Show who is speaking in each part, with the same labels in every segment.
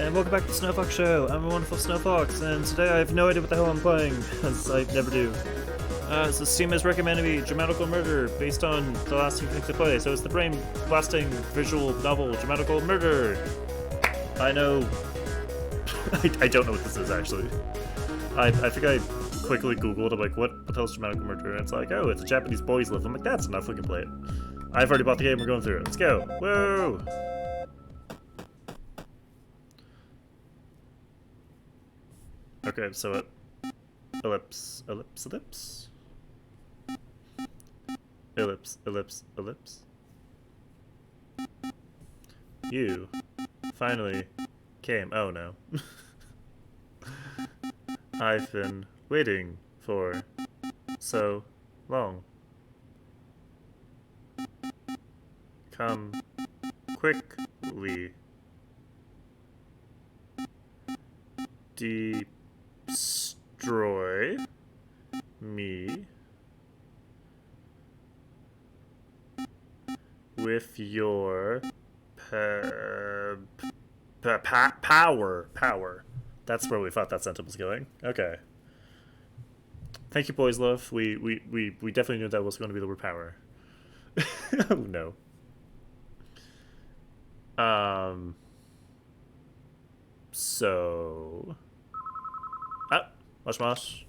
Speaker 1: and welcome back to the Snow Fox Show. I'm a wonderful Snow Fox, and today I have no idea what the hell I'm playing, as I never do. So Steam has recommended me Dramatical Murder, based on the last few things I played. So it's the brain-blasting visual novel, Dramatical Murder. I know... I don't know what this is, actually. I think I quickly Googled, I'm like, what the hell is Dramatical Murder? And it's like, oh, it's a Japanese boys' love. I'm like, that's enough, we can play it. I've already bought the game, we're going through it. Let's go. Whoa! Okay, so it ellipse, ellipse, ellipse. Ellipse, ellipse, ellipse. You finally came. Oh no. I've been waiting for so long. Come quickly. Destroy me with your power. That's where we thought that sentence was going. Okay. Thank you, boys love. We definitely knew that was going to be the word power. Oh no. So... Ah, もしもし。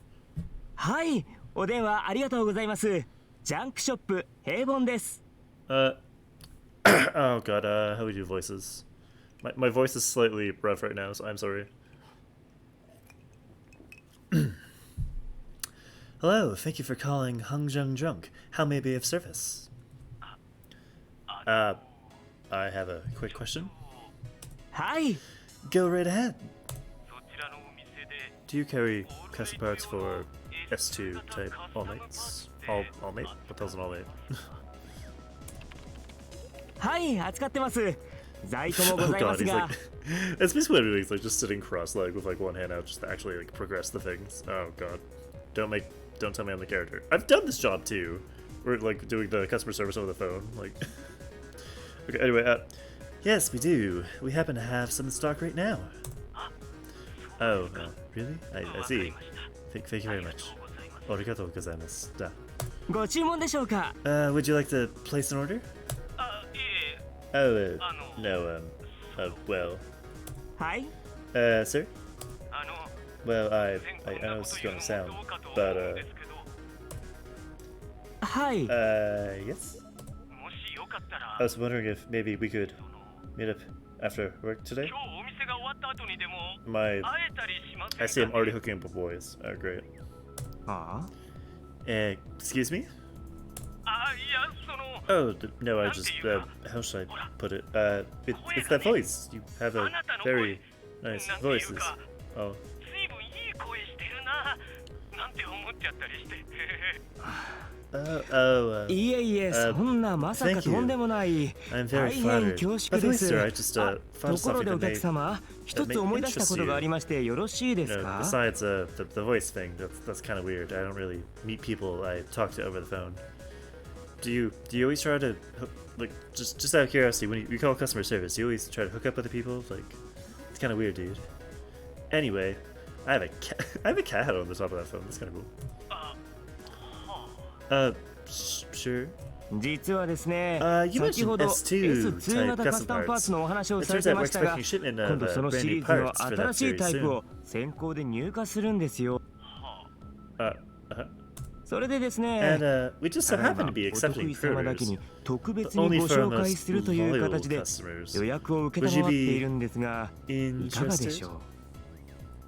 Speaker 2: はい、お電話ありがとうございます。ジャンクショップ平凡です。
Speaker 1: Oh god, how we do voices? My voice is slightly rough right now, so I'm sorry. Hello, thank you for calling Hungjung Drunk. How may I be of service? I have a quick question.
Speaker 2: はい。
Speaker 1: Go right ahead. Do you carry custom parts for S2 type all-mates? All-mate? What the hell's an all-mate?
Speaker 2: はい、扱ってます。在庫もご
Speaker 1: Oh
Speaker 2: ざいま
Speaker 1: god,
Speaker 2: す
Speaker 1: he's
Speaker 2: が。
Speaker 1: like... It's basically what he's like, just sitting cross-legged with like one hand out, just to actually like progress the things. Oh god. Don't tell me I'm the character. I've done this job too. We're like doing the customer service over the phone, like... Okay, anyway, yes, we do. We happen to have some in stock right now. Oh, really? I see. Thank you very much. Arigatou gozaimashita.
Speaker 2: ご注文でしょうか。
Speaker 1: Would you like to place an order? Oh, no, well...
Speaker 2: はい。
Speaker 1: Sir? Well, I know this is gonna sound, but,
Speaker 2: はい。
Speaker 1: yes? I was wondering if maybe we could meet up after work today? I see I'm already hooking up with boys. Oh, great.
Speaker 2: ああ。
Speaker 1: Excuse me? Oh, no, I just, how should I put it? It's that voice. You have a very nice voice. Oh.
Speaker 2: いえいえ、そんなまさかとんでもない。
Speaker 1: I'm
Speaker 2: 大
Speaker 1: very
Speaker 2: 変
Speaker 1: flattered.
Speaker 2: 恐縮
Speaker 1: By the
Speaker 2: で
Speaker 1: way,
Speaker 2: す。
Speaker 1: sir, I just
Speaker 2: と
Speaker 1: found
Speaker 2: ころ
Speaker 1: something
Speaker 2: で
Speaker 1: that
Speaker 2: お客
Speaker 1: may,
Speaker 2: 様、一つ思い出したことがありましてよろしいですか？
Speaker 1: besides the voice thing, that's kind of weird. I don't really meet people I talk to over the phone. Do you always try to like just out of curiosity when you call customer service? You always try to hook up other people? Like, it's kind of weird, dude. Anyway, I have a cat on the top of that phone. That's kind of cool. Sure.
Speaker 2: 実はですね、
Speaker 1: you
Speaker 2: 先ほ
Speaker 1: mentioned
Speaker 2: ど
Speaker 1: S2
Speaker 2: S2 型カスタムパーツのお話を
Speaker 1: It
Speaker 2: され
Speaker 1: turns
Speaker 2: て
Speaker 1: out
Speaker 2: ま
Speaker 1: we're
Speaker 2: したが、
Speaker 1: expecting shipment
Speaker 2: 今
Speaker 1: of
Speaker 2: 度その
Speaker 1: brand
Speaker 2: シ
Speaker 1: new
Speaker 2: リーズの
Speaker 1: parts for that
Speaker 2: 新しい
Speaker 1: very
Speaker 2: タイプ を
Speaker 1: soon.
Speaker 2: 先行で入荷するんですよ。 それでですね、
Speaker 1: And we just so
Speaker 2: ただい
Speaker 1: happen
Speaker 2: ま
Speaker 1: to be
Speaker 2: お得
Speaker 1: accepting
Speaker 2: 意様だけ
Speaker 1: pre-orders.
Speaker 2: に特別
Speaker 1: Only
Speaker 2: にご
Speaker 1: for
Speaker 2: 紹
Speaker 1: our
Speaker 2: 介
Speaker 1: most
Speaker 2: するという
Speaker 1: loyal
Speaker 2: 形で
Speaker 1: customers.
Speaker 2: 予約を受けたまわっているんですが、いかがでしょう？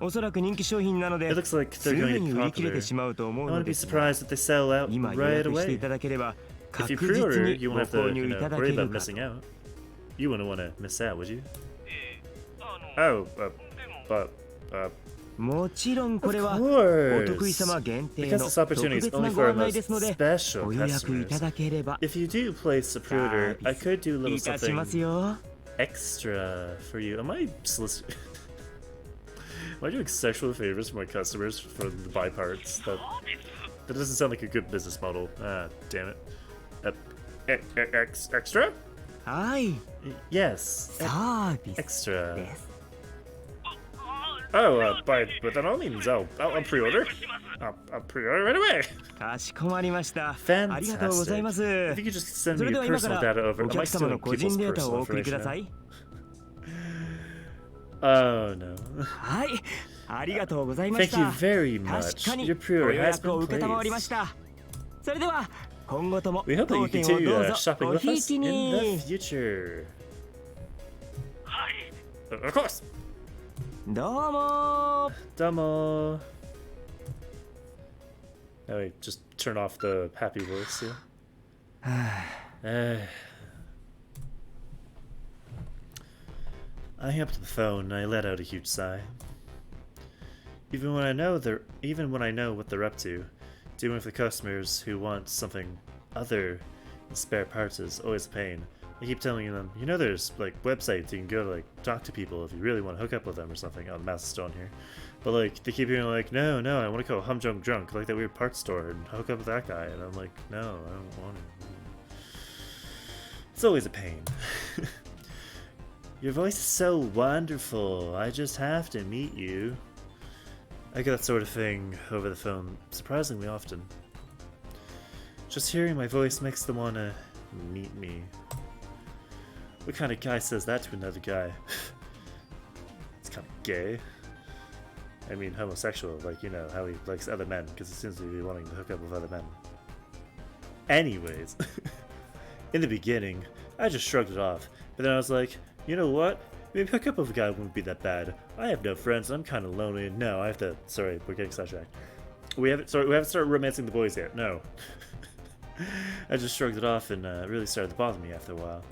Speaker 2: おそらく人気商品なので
Speaker 1: It looks like
Speaker 2: す
Speaker 1: they're
Speaker 2: ぐ
Speaker 1: going to
Speaker 2: に
Speaker 1: get
Speaker 2: 売り切れ
Speaker 1: popular.
Speaker 2: てしまうと
Speaker 1: I
Speaker 2: 思う
Speaker 1: want
Speaker 2: の
Speaker 1: to be
Speaker 2: ですが、
Speaker 1: surprised that they sell out
Speaker 2: 今予
Speaker 1: right
Speaker 2: 約してい
Speaker 1: away.
Speaker 2: ただければ
Speaker 1: If you
Speaker 2: 確
Speaker 1: pre-order,
Speaker 2: 実に
Speaker 1: you
Speaker 2: ご
Speaker 1: won't have
Speaker 2: 購
Speaker 1: to
Speaker 2: 入いただ
Speaker 1: worry
Speaker 2: ける
Speaker 1: about
Speaker 2: か
Speaker 1: missing
Speaker 2: と。
Speaker 1: out. You wouldn't want to miss out, would you? Oh, but
Speaker 2: もちろんこ
Speaker 1: of
Speaker 2: れはお
Speaker 1: course.
Speaker 2: 得意様限定
Speaker 1: Because
Speaker 2: の
Speaker 1: this
Speaker 2: 特
Speaker 1: opportunity is
Speaker 2: 別
Speaker 1: only
Speaker 2: なご
Speaker 1: for our
Speaker 2: 案内
Speaker 1: most
Speaker 2: ですので
Speaker 1: special
Speaker 2: ご予約いた
Speaker 1: customers.
Speaker 2: だければ
Speaker 1: If you do place a pre-order, I could do a
Speaker 2: い
Speaker 1: little
Speaker 2: たします
Speaker 1: something
Speaker 2: よ。
Speaker 1: extra for you. Am I soliciting? Am I doing sexual favors for my customers for the buy parts? That doesn't sound like a good business model. Ah, damn it. Extra?
Speaker 2: はい、
Speaker 1: Yes.
Speaker 2: サービス
Speaker 1: Extra.
Speaker 2: です。
Speaker 1: Oh, by all means, I'll pre-order. I'll pre-order right away.
Speaker 2: かしこまりました。ありがとうござい
Speaker 1: Fantastic.
Speaker 2: ます。
Speaker 1: If you could just send
Speaker 2: そ
Speaker 1: me
Speaker 2: れで
Speaker 1: your
Speaker 2: は今
Speaker 1: personal
Speaker 2: から
Speaker 1: data over.
Speaker 2: お
Speaker 1: Am I
Speaker 2: 客様
Speaker 1: stealing
Speaker 2: の個人
Speaker 1: people's
Speaker 2: データを
Speaker 1: personal
Speaker 2: お送りく
Speaker 1: information
Speaker 2: ださ
Speaker 1: now?
Speaker 2: い。
Speaker 1: Oh no.
Speaker 2: はい、ありがとうございまし
Speaker 1: Thank you
Speaker 2: た。
Speaker 1: very
Speaker 2: 確
Speaker 1: much.
Speaker 2: かに
Speaker 1: Your
Speaker 2: ご
Speaker 1: pre-order
Speaker 2: 予
Speaker 1: has
Speaker 2: 約を
Speaker 1: been
Speaker 2: 承りま
Speaker 1: placed.
Speaker 2: した。それでは今後とも
Speaker 1: We hope that
Speaker 2: 当
Speaker 1: you
Speaker 2: 店を
Speaker 1: continue
Speaker 2: どうぞ
Speaker 1: shopping
Speaker 2: お
Speaker 1: with
Speaker 2: ひい
Speaker 1: us
Speaker 2: き
Speaker 1: in the
Speaker 2: に。
Speaker 1: future. Of course.
Speaker 2: どうも。
Speaker 1: Domo. Oh wait, just turn off the happy voice. Yeah. I hung up the phone and I let out a huge sigh. Even when I know what they're up to, dealing with the customers who want something other than spare parts is always a pain. I keep telling them, you know, there's like websites you can go to like talk to people if you really want to hook up with them or something. Oh, the mouse is still on here. But like they keep being like, no, I want to go humdrum drunk like that weird parts store and hook up with that guy. And I'm like, no, I don't want to. It's always a pain. Your voice is so wonderful. I just have to meet you. I get that sort of thing over the phone surprisingly often. Just hearing my voice makes them want to meet me. What kind of guy says that to another guy? It's kind of gay. I mean homosexual, like, you know, how he likes other men, because he seems to be wanting to hook up with other men. Anyways, in the beginning, I just shrugged it off, but then I was like, you know what? Maybe hook up with a guy wouldn't be that bad. I have no friends, I'm kind of lonely. No, I have to. Sorry, we're getting sidetracked. We haven't started romancing the boys yet. No. I just shrugged it off, and it really started to bother me after a while.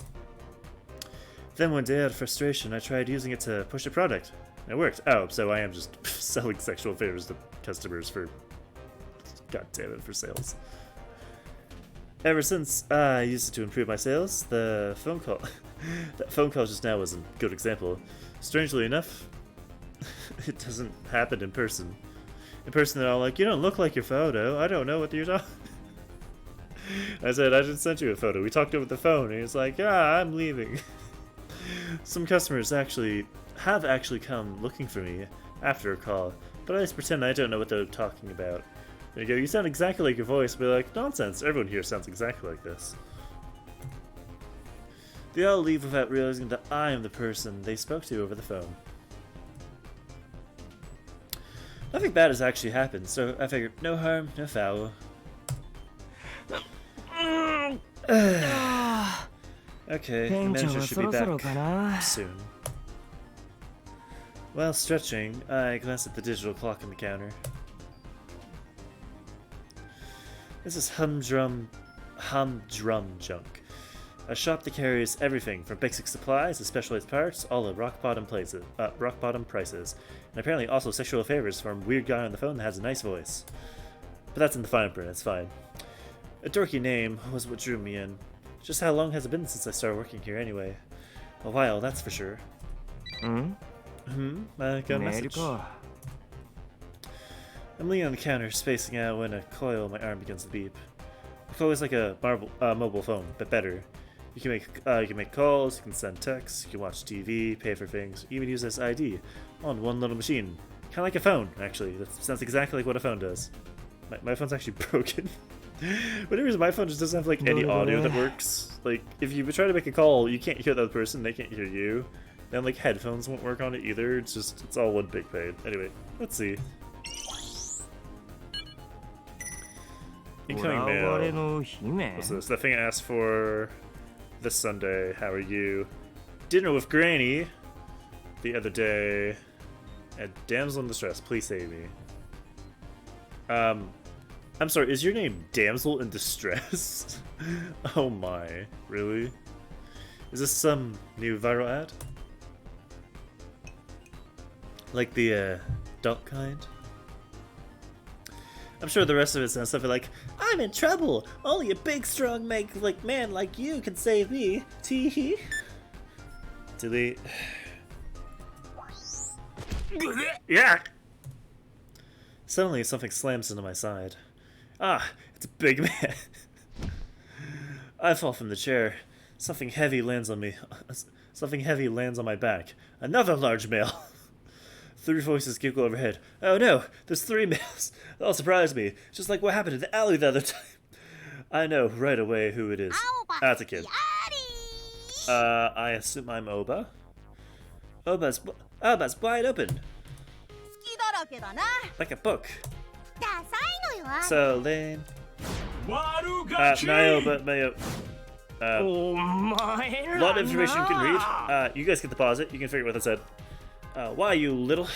Speaker 1: Then one day, out of frustration, I tried using it to push a product. It worked. Oh, so I am just selling sexual favors to customers for, god damn it, for sales. Ever since I used it to improve my sales, that phone call just now was a good example. Strangely enough, it doesn't happen in person. In person, they're all like, you don't look like your photo. I don't know what you're talking. I said, I didn't send you a photo. We talked over the phone, and he's like, I'm leaving. Some customers have actually come looking for me after a call, but I just pretend I don't know what they're talking about. There you go, you sound exactly like your voice, but like, nonsense, everyone here sounds exactly like this. They all leave without realizing that I am the person they spoke to over the phone. Nothing bad has actually happened, so I figured no harm, no foul. Okay, the manager should be back soon. While stretching, I glanced at the digital clock on the counter. This is humdrum junk. A shop that carries everything from basic supplies to specialized parts, all at rock bottom prices, and apparently also sexual favors from a weird guy on the phone that has a nice voice. But that's in the fine print, it's fine. A dorky name was what drew me in. Just how long has it been since I started working here anyway? A while, that's for sure. I got a message. I'm leaning on the counter, spacing out when a coil on my arm begins to beep. The coil is like a mobile phone, but better. You can make calls, you can send texts, you can watch TV, pay for things, even use this ID on one little machine. Kind of like a phone, actually. That sounds exactly like what a phone does. My phone's actually broken. Whatever reason, my phone just doesn't have like any audio that works. Like, if you try to make a call, you can't hear the other person, they can't hear you. And like headphones won't work on it either. It's all one big pain. Anyway, let's see. Incoming mail. What's this? That thing I asked for this Sunday. How are you? Dinner with Granny the other day. A damsel in distress. Please save me. I'm sorry, is your name Damsel in Distress? Oh my, really? Is this some new viral ad? Like the adult kind? I'm sure the rest of it sounds something like, I'm in trouble! Only a big, strong man like you can save me! Tee-hee! Delete. Yeah! Suddenly something slams into my side. Ah, it's a big man. I fall from the chair. Something heavy lands on me. Something heavy lands on my back. Another large male. Three voices giggle overhead. Oh no, there's three males. That'll surprise me. Just like what happened in the alley the other time. I know right away who it is. That's a kid. I assume I'm Oba. Oba's wide open. Like a book. So lame. Nayo, but Mayo. A lot of information you can read. You guys can pause it. You can figure out what that said. Why, you little?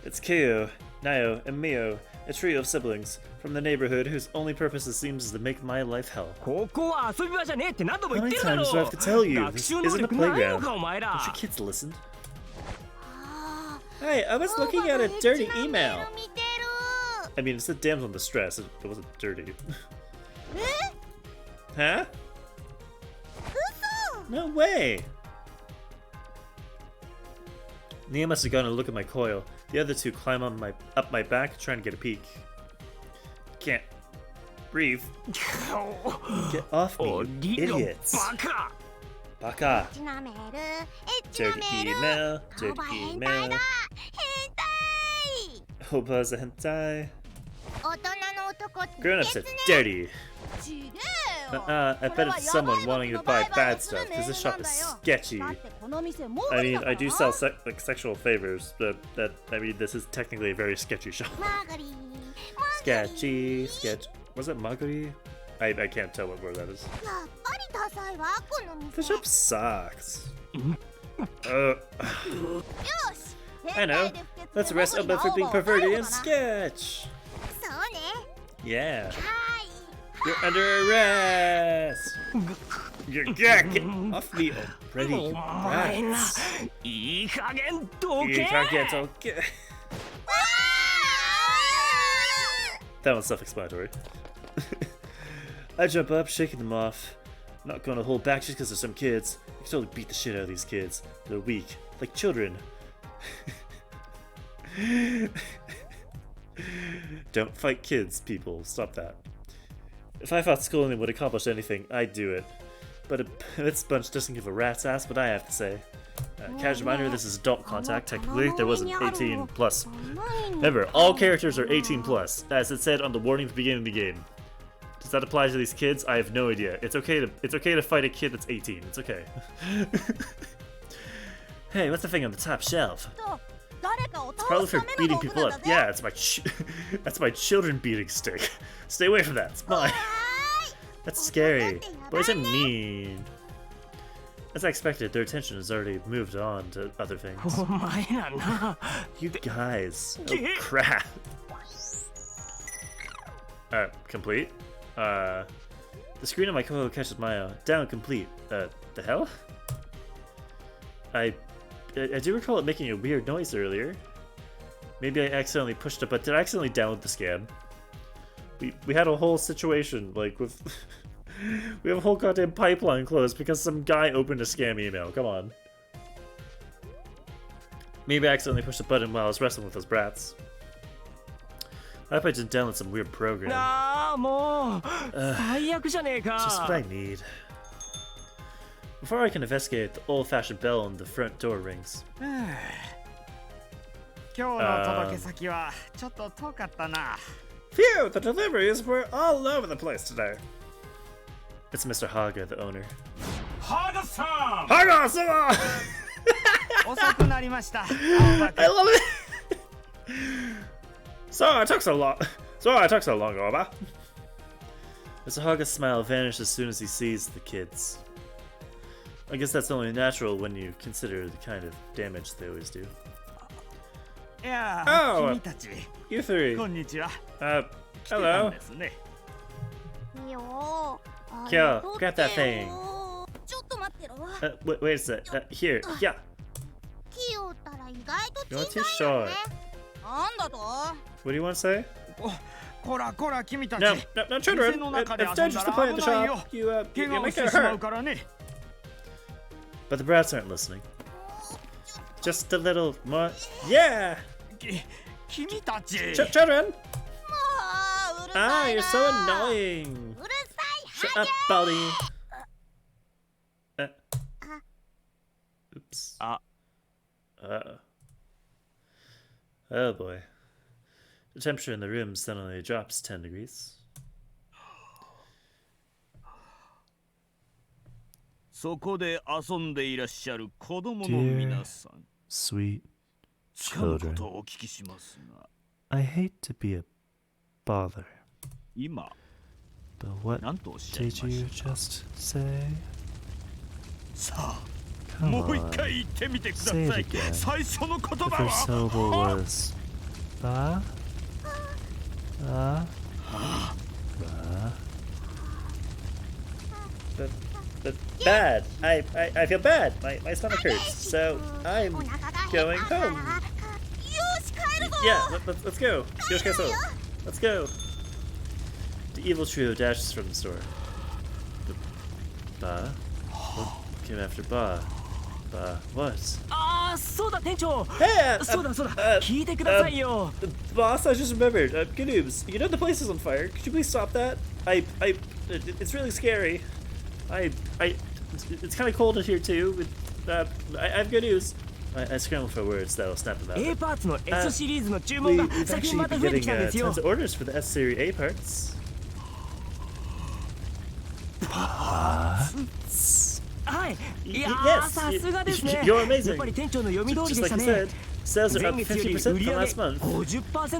Speaker 1: It's Keo, Nayo, and Mio, a trio of siblings from the neighborhood whose only purpose it seems is to make my life hell. How many times do I have to tell you? This isn't a playground. Don't your kids listen? Hey, I was looking at a dirty email. I mean, it said damsel in distress. It wasn't dirty. Huh? No way! Nia must have gone and looked at my coil. The other two climb up my back, trying to get a peek. Can't breathe. Get off me, you idiots! Baka! Dirty email, dirty email. Oba's a hentai. Grown-ups are dirty. I bet it's someone wanting to buy bad stuff, because this shop is sketchy. I mean, I do sell sexual favors, but this is technically a very sketchy shop. Sketchy, was it Maguri? I can't tell what word that is. The shop sucks. I know. Let's arrest Oba for being perverted and sketch. Yeah. You're under arrest! Get off me already, you rats! That one's self-explanatory. I jump up, shaking them off. Not gonna hold back just because there's some kids. I can totally beat the shit out of these kids. They're weak, like children. Don't fight kids, people. Stop that. If I thought schooling would accomplish anything, I'd do it. But this bunch doesn't give a rat's ass what I have to say. Casual reminder, this is adult contact. Technically, there was an 18 plus. Remember, all characters are 18 plus, as it said on the warning at the beginning of the game. Does that apply to these kids? I have no idea. It's okay to fight a kid that's 18. It's okay. Hey, what's the thing on the top shelf? It's probably for beating people up. Yeah, it's that's my children beating stick. Stay away from that. It's mine. That's scary. Boys are mean. As I expected, their attention has already moved on to other things. You guys. Oh crap. Complete. The screen on my coil catches my down complete. The hell? I do recall it making a weird noise earlier. Maybe I accidentally pushed it, but did I accidentally download the scam? We had a whole situation, like, with... we have a whole goddamn pipeline closed because some guy opened a scam email. Come on. Maybe I accidentally pushed the button while I was wrestling with those brats. I hope I didn't download some weird program. Just what I need. Before I can investigate, the old-fashioned bell on the front door rings. Phew, the deliveries were all over the place today. It's Mr. Haga, the owner. Haga-san! Haga-san! I love it! Sorry I took so long, Oba. Mr. Haga's smile vanished as soon as he sees the kids. I guess that's only natural when you consider the kind of damage they always do. Oh, you three. Hello. Kyo, grab that thing. Wait a sec. Here, yeah. You're too short. What do you want to say? No, children. It's dangerous to play in the shop. You make it hurt. But the brats aren't listening. Just a little more. Yeah! Children! Ah, you're so annoying! Shut up, Baldi! Oops. Oh boy. The temperature in the room suddenly drops 10 degrees.
Speaker 3: そこで遊んでいらっしゃる子供の皆さん。
Speaker 1: Sweet
Speaker 3: つかぬこ
Speaker 1: children.
Speaker 3: とをお聞きしますが、
Speaker 1: I hate to be a bother,
Speaker 3: 今
Speaker 1: but what
Speaker 3: 何とおっしゃいま
Speaker 1: did you
Speaker 3: した
Speaker 1: just say?
Speaker 3: さあ、
Speaker 1: Come
Speaker 3: もう一
Speaker 1: on.
Speaker 3: 回言ってみてくださ
Speaker 1: Say
Speaker 3: い
Speaker 1: it again.
Speaker 3: 最初の言
Speaker 1: The
Speaker 3: 葉
Speaker 1: first
Speaker 3: は
Speaker 1: syllable was ba. Ba. But bad. I feel bad. My stomach hurts. So I'm going home. Yeah, let's go. Yoshikawa. Let's go. The evil trio dashes from the store. Ba? What came after Ba? Ba, what?
Speaker 2: ああ、そうだ店長。
Speaker 1: Hey!
Speaker 2: そうだそうだ。聞いてくださいよ。
Speaker 1: Boss, I just remembered. Good news. You know the place is on fire. Could you please stop that? It's really scary. It's kind of cold in here too. I have good news. I scrambled for words that'll snap them out.
Speaker 2: A パーツの S シリーズの注文が
Speaker 1: We've
Speaker 2: 最近
Speaker 1: actually
Speaker 2: また
Speaker 1: been
Speaker 2: 増えてき
Speaker 1: getting
Speaker 2: たんですよ。
Speaker 1: tons of orders for the S series A parts.
Speaker 2: はい。いや
Speaker 1: Yes,
Speaker 2: ー、さすがですね。
Speaker 1: you're amazing.
Speaker 2: やっぱり店長の読み通り
Speaker 1: Just
Speaker 2: でした
Speaker 1: like you
Speaker 2: ね。
Speaker 1: said, sales are
Speaker 2: 前
Speaker 1: up
Speaker 2: 月より
Speaker 1: 50%
Speaker 2: 売り
Speaker 1: from
Speaker 2: 上げ
Speaker 1: last month.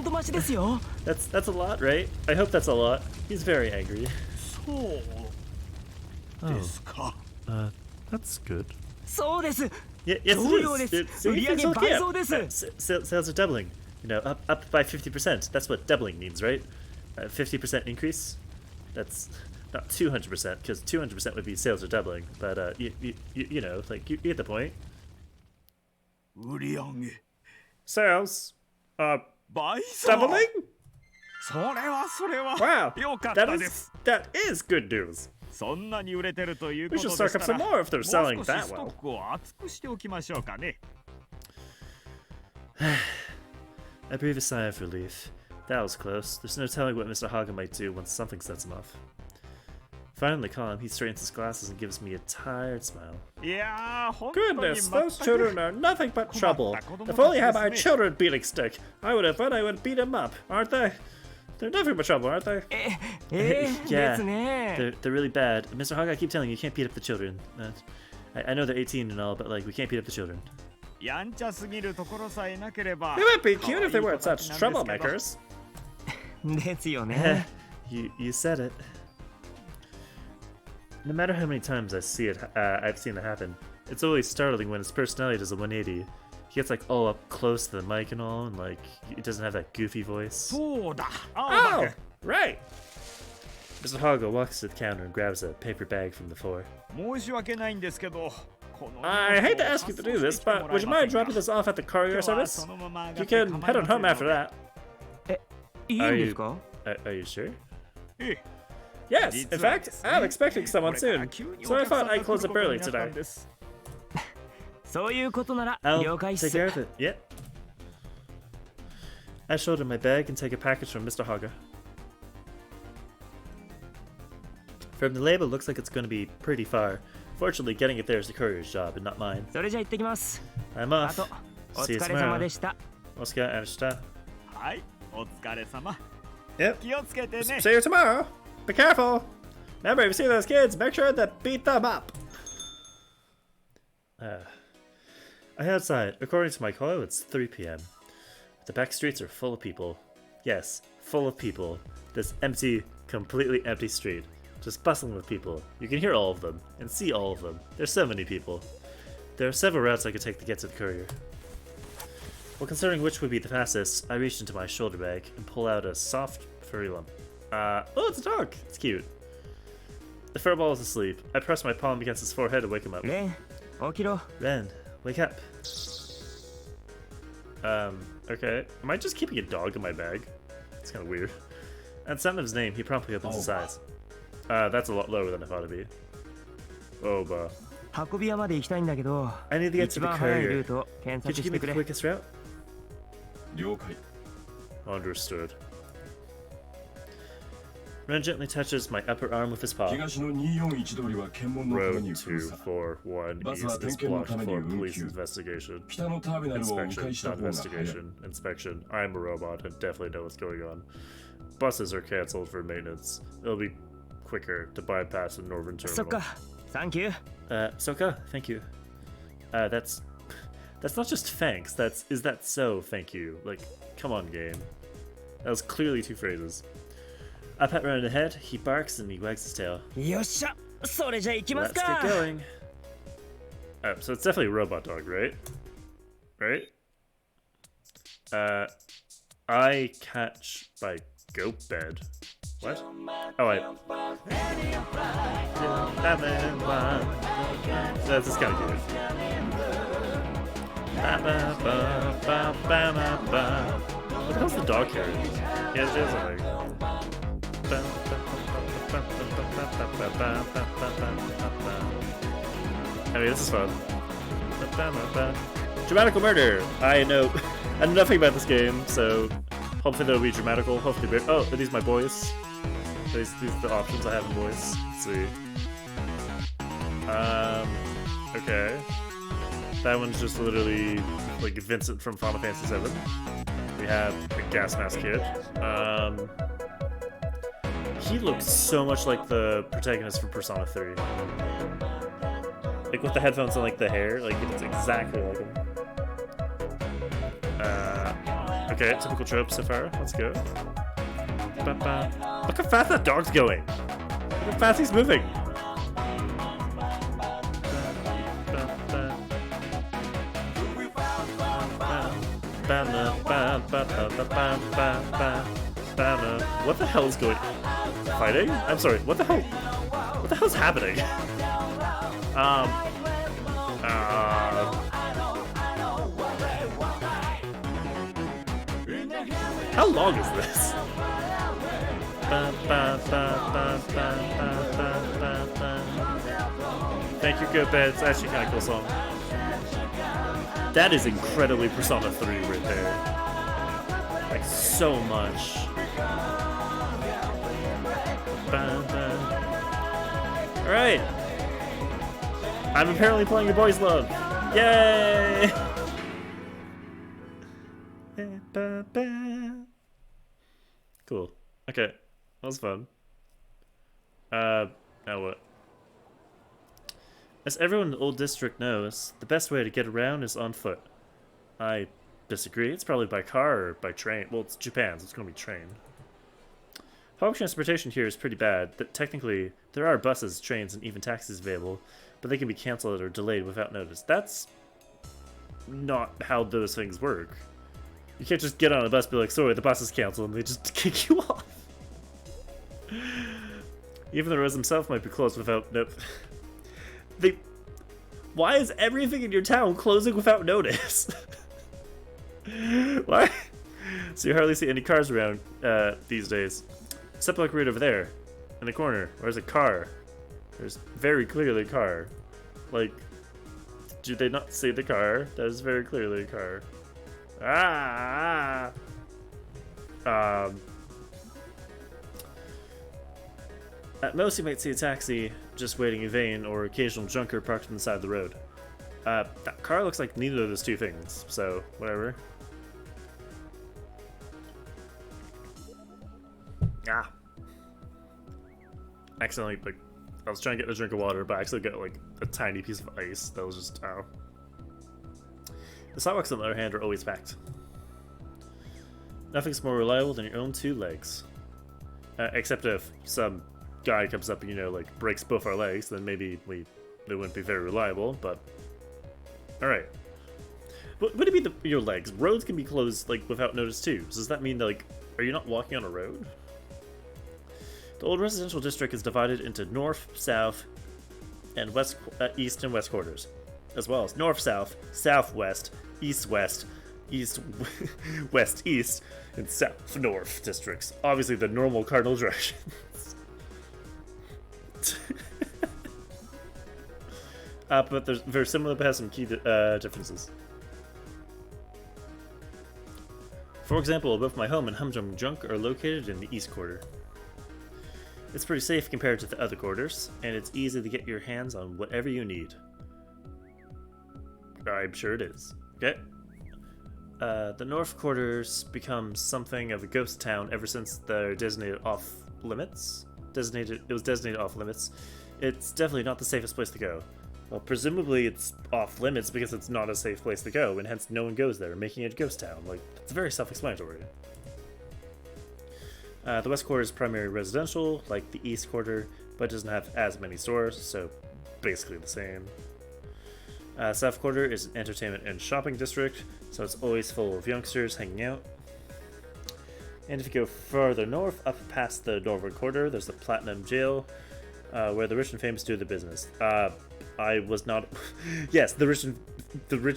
Speaker 2: 50% 増しですよ。
Speaker 1: That's a lot, right? I hope that's a lot. He's very angry.
Speaker 3: そうですか。
Speaker 1: That's good.
Speaker 2: そうです。
Speaker 1: Yes, it
Speaker 2: 増量
Speaker 1: is.
Speaker 2: です
Speaker 1: So
Speaker 2: 売
Speaker 1: you
Speaker 2: り上
Speaker 1: can
Speaker 2: げ
Speaker 1: still
Speaker 2: 倍
Speaker 1: get.
Speaker 2: 増です。
Speaker 1: Sales are doubling. You know, up by 50%. That's what doubling means, right? 50% increase. That's not 200% because 200% would be sales are doubling. But you know, like you get the point.
Speaker 3: 売り上げ
Speaker 1: Sales,
Speaker 3: 倍増
Speaker 1: doubling.
Speaker 3: それは
Speaker 1: Wow,
Speaker 3: よかったです
Speaker 1: that is good news.
Speaker 3: そんなに売れてるというこ
Speaker 1: We
Speaker 3: と
Speaker 1: should
Speaker 3: で
Speaker 1: stock
Speaker 3: した
Speaker 1: up some
Speaker 3: ら
Speaker 1: more if they're
Speaker 3: もう
Speaker 1: selling
Speaker 3: 少し
Speaker 1: that
Speaker 3: スト
Speaker 1: well.
Speaker 3: ックを厚くしておきましょうかね
Speaker 1: I breathe a sigh of relief. That was close. There's no telling what Mr. Haga might do once something sets him off. Finally calm, he straightens his glasses and gives me a tired smile.
Speaker 3: いやー本当に
Speaker 1: Goodness,
Speaker 3: 全
Speaker 1: those
Speaker 3: く
Speaker 1: children are nothing but trouble.
Speaker 3: 困った子供たち
Speaker 1: If only I had my
Speaker 3: ですね。
Speaker 1: children beating stick, I would have thought I would beat them up, aren't they? They're nothing but trouble, aren't they?
Speaker 2: ですね。
Speaker 1: They're really bad. Mr. Haga, I keep telling you, you can't beat up the children. I know they're 18 and all, but like, we can't beat up the children.
Speaker 3: やんちゃすぎるところさえなければ
Speaker 1: They might be cute if they weren't such
Speaker 3: 可愛い子たちなんですけど
Speaker 1: troublemakers.
Speaker 2: ですよね。
Speaker 1: you said it. No matter how many times I've seen it happen, it's always startling when his personality does a 180. He gets like all up close to the mic and all, and like it doesn't have that goofy voice.
Speaker 3: そうだ青
Speaker 1: Oh,
Speaker 3: 葉
Speaker 1: right. Mr. Haga walks to the counter and grabs a paper bag from the floor.
Speaker 3: 君申し訳ないんですけどこの
Speaker 1: I hate to ask you to do this, but would you mind dropping this off at the courier
Speaker 3: 今日は
Speaker 1: service?
Speaker 3: そのまま上が
Speaker 1: You
Speaker 3: って
Speaker 1: can
Speaker 3: 構い
Speaker 1: head
Speaker 3: ま
Speaker 1: on
Speaker 3: せん
Speaker 1: home
Speaker 3: の
Speaker 1: after
Speaker 3: で
Speaker 1: that.
Speaker 2: いいんですか？
Speaker 1: Are you sure?
Speaker 3: ええ
Speaker 1: Yes, in
Speaker 3: 実は
Speaker 1: fact,
Speaker 3: ですね
Speaker 1: I'm expecting someone
Speaker 3: これから
Speaker 1: soon,
Speaker 3: 急に
Speaker 1: so
Speaker 3: お
Speaker 1: I
Speaker 3: 客さん
Speaker 1: thought
Speaker 3: が
Speaker 1: I'd
Speaker 3: 来
Speaker 1: close
Speaker 3: る
Speaker 1: up
Speaker 3: こと
Speaker 1: early
Speaker 3: になったん
Speaker 1: today.
Speaker 3: です
Speaker 2: そういうことなら
Speaker 1: I'll
Speaker 2: 了解っ
Speaker 1: take
Speaker 2: す。
Speaker 1: care of it. Yep. I shoulder my bag and take a package from Mr. Haga. From the label, it looks like it's going to be pretty far. Fortunately, getting it there is the courier's job and not mine.
Speaker 2: それじゃ行ってきます。
Speaker 1: I'm
Speaker 2: あ
Speaker 1: off.
Speaker 2: とお
Speaker 1: See you
Speaker 2: 疲れ様
Speaker 1: tomorrow.
Speaker 2: でした。
Speaker 1: Oscar and
Speaker 3: はいお疲れ様
Speaker 1: Yep.
Speaker 3: 気をつけてね
Speaker 1: See you tomorrow. Be careful. Remember, if you see those kids, make sure to beat them up. I head outside. According to my call, it's 3 p.m. The back streets are full of people. Yes, full of people. This empty, completely empty street. Just bustling with people. You can hear all of them and see all of them. There's so many people. There are several routes I could take to get to the courier. Well, considering which would be the fastest, I reach into my shoulder bag and pull out a soft, furry lump. Oh, it's a dog! It's cute. The fur ball is asleep. I press my palm against his forehead to wake him up.
Speaker 2: レン、起きろ。
Speaker 1: Ren, wake up. Okay. Am I just keeping a dog in my bag? It's kind of weird. At the sound of his name, he promptly opens his eyes. That's a lot lower than I thought it'd be. Oh, bah.
Speaker 2: 運び屋まで行きたいんだけど、
Speaker 1: I need to get
Speaker 2: 一
Speaker 1: to the
Speaker 2: 番早いル
Speaker 1: courier.
Speaker 2: ートを検
Speaker 1: Could
Speaker 2: 索
Speaker 1: you
Speaker 2: し
Speaker 1: give
Speaker 2: て
Speaker 1: me
Speaker 2: く
Speaker 1: the
Speaker 2: れ。
Speaker 1: quickest route?
Speaker 3: 了解
Speaker 1: Understood. Ren gently touches my upper arm with his paw.
Speaker 4: 東の241通りは検問のため
Speaker 1: Road
Speaker 4: に封鎖。
Speaker 1: 241
Speaker 4: バスは
Speaker 1: East
Speaker 4: 点
Speaker 1: is
Speaker 4: 検の
Speaker 1: blocked
Speaker 4: ために
Speaker 1: for
Speaker 4: 運
Speaker 1: police
Speaker 4: 休。
Speaker 1: investigation.
Speaker 4: 北のターミナルを迂
Speaker 1: Inspection,
Speaker 4: 回した
Speaker 1: not
Speaker 4: 方が早い。
Speaker 1: investigation. Inspection. I'm a robot and definitely know what's going on. Buses are cancelled for maintenance. It'll be quicker to bypass the northern
Speaker 2: そっ
Speaker 1: terminal.
Speaker 2: か、サンキュー。
Speaker 1: Soka, thank you. That's not just thanks. Is that so? Thank you. Like, come on, game. That was clearly two phrases. I pat Ren on the head. He barks and he wags his tail.
Speaker 2: よっしゃ、それじゃ行きます
Speaker 1: Let's
Speaker 2: か。
Speaker 1: get going. So it's definitely a robot dog, right? Right? I catch by goat bed. What? Oh, That's just kind of cute. What the hell's the dog carrying? Yeah, it is like. I mean, this is fun. Dramatical murder! I know nothing about this game, so hopefully there'll be dramatical. Hopefully, oh, are these my boys? These are the options I have in voice. Let's see. Okay. That one's just literally like Vincent from Final Fantasy VII. We have a gas mask kid. He looks so much like the protagonist from Persona 3. Like with the headphones and like the hair, like it's exactly like him. Okay, typical trope so far. Let's go. Ba-ba. Look how fast that dog's going! Look how fast he's moving! What the hell is going on? Fighting? I'm sorry, what the hell? What the hell's happening? How long is this? Thank you, Go Bed. It's actually kind of cool song. That is incredibly Persona 3 right there. Like, so much. Alright. I'm apparently playing a boys' love. Yay! Cool. Okay. That was fun. Now what? As everyone in the old district knows, the best way to get around is on foot. I disagree. It's probably by car or by train. Well, it's Japan, so it's going to be train. Public transportation here is pretty bad. Technically, there are buses, trains, and even taxis available, but they can be cancelled or delayed without notice. That's not how those things work. You can't just get on a bus and be like, sorry, the bus is cancelled, and they just kick you off. Even the roads themselves might be closed without Why is everything in your town closing without notice? Why? So you hardly see any cars around these days. Except like right over there, in the corner. Where's a car? There's very clearly a car. Like, do they not see the car? That is very clearly a car. At most, you might see a taxi just waiting in vain, or occasional junker parked on the side of the road. That car looks like neither of those two things, so whatever. Ah. Accidentally, like, I was trying to get a drink of water, but I actually got, like, a tiny piece of ice that was just, ow. The sidewalks, on the other hand, are always packed. Nothing's more reliable than your own two legs. Except if some guy comes up and, you know, like, breaks both our legs, then maybe they wouldn't be very reliable, but... Alright. What do you mean your legs? Roads can be closed, like, without notice, too. So does that mean, like, are you not walking on a road? The old residential district is divided into north, south, and west, east and west quarters, as well as north, south, southwest, east, west, east, west, east, and south, north districts. Obviously, the normal cardinal directions. But they're very similar, but has some key differences. For example, both my home and Humjum Junk are located in the east quarter. It's pretty safe compared to the other quarters, and it's easy to get your hands on whatever you need. I'm sure it is. Okay. The North Quarters become something of a ghost town ever since they're designated off limits. It was designated off limits. It's definitely not the safest place to go. Well, presumably it's off limits because it's not a safe place to go, and hence no one goes there, making it a ghost town. Like, it's very self-explanatory. The West Quarter is primarily residential, like the East Quarter, but doesn't have as many stores, so basically the same. South Quarter is an entertainment and shopping district, so it's always full of youngsters hanging out. And if you go further north, up past the Northern Quarter, there's the Platinum Jail, where the rich and famous do the business. I was not. Yes, the rich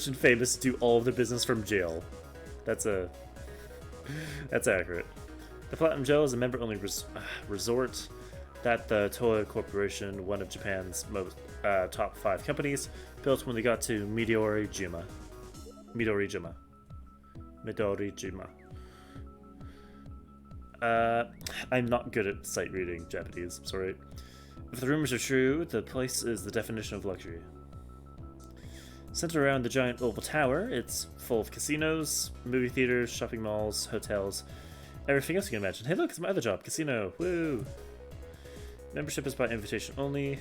Speaker 1: and famous do all of the business from jail. That's accurate. The Platinum Jail is a member-only resort that the Toei Corporation, one of Japan's most top 5 companies, built when they got to Midori-jima. I'm not good at sight reading Japanese, sorry. If the rumors are true, the place is the definition of luxury. Centered around the giant oval tower, it's full of casinos, movie theaters, shopping malls, hotels, everything else you can imagine. Hey look, it's my other job, casino, woo! Membership is by invitation only,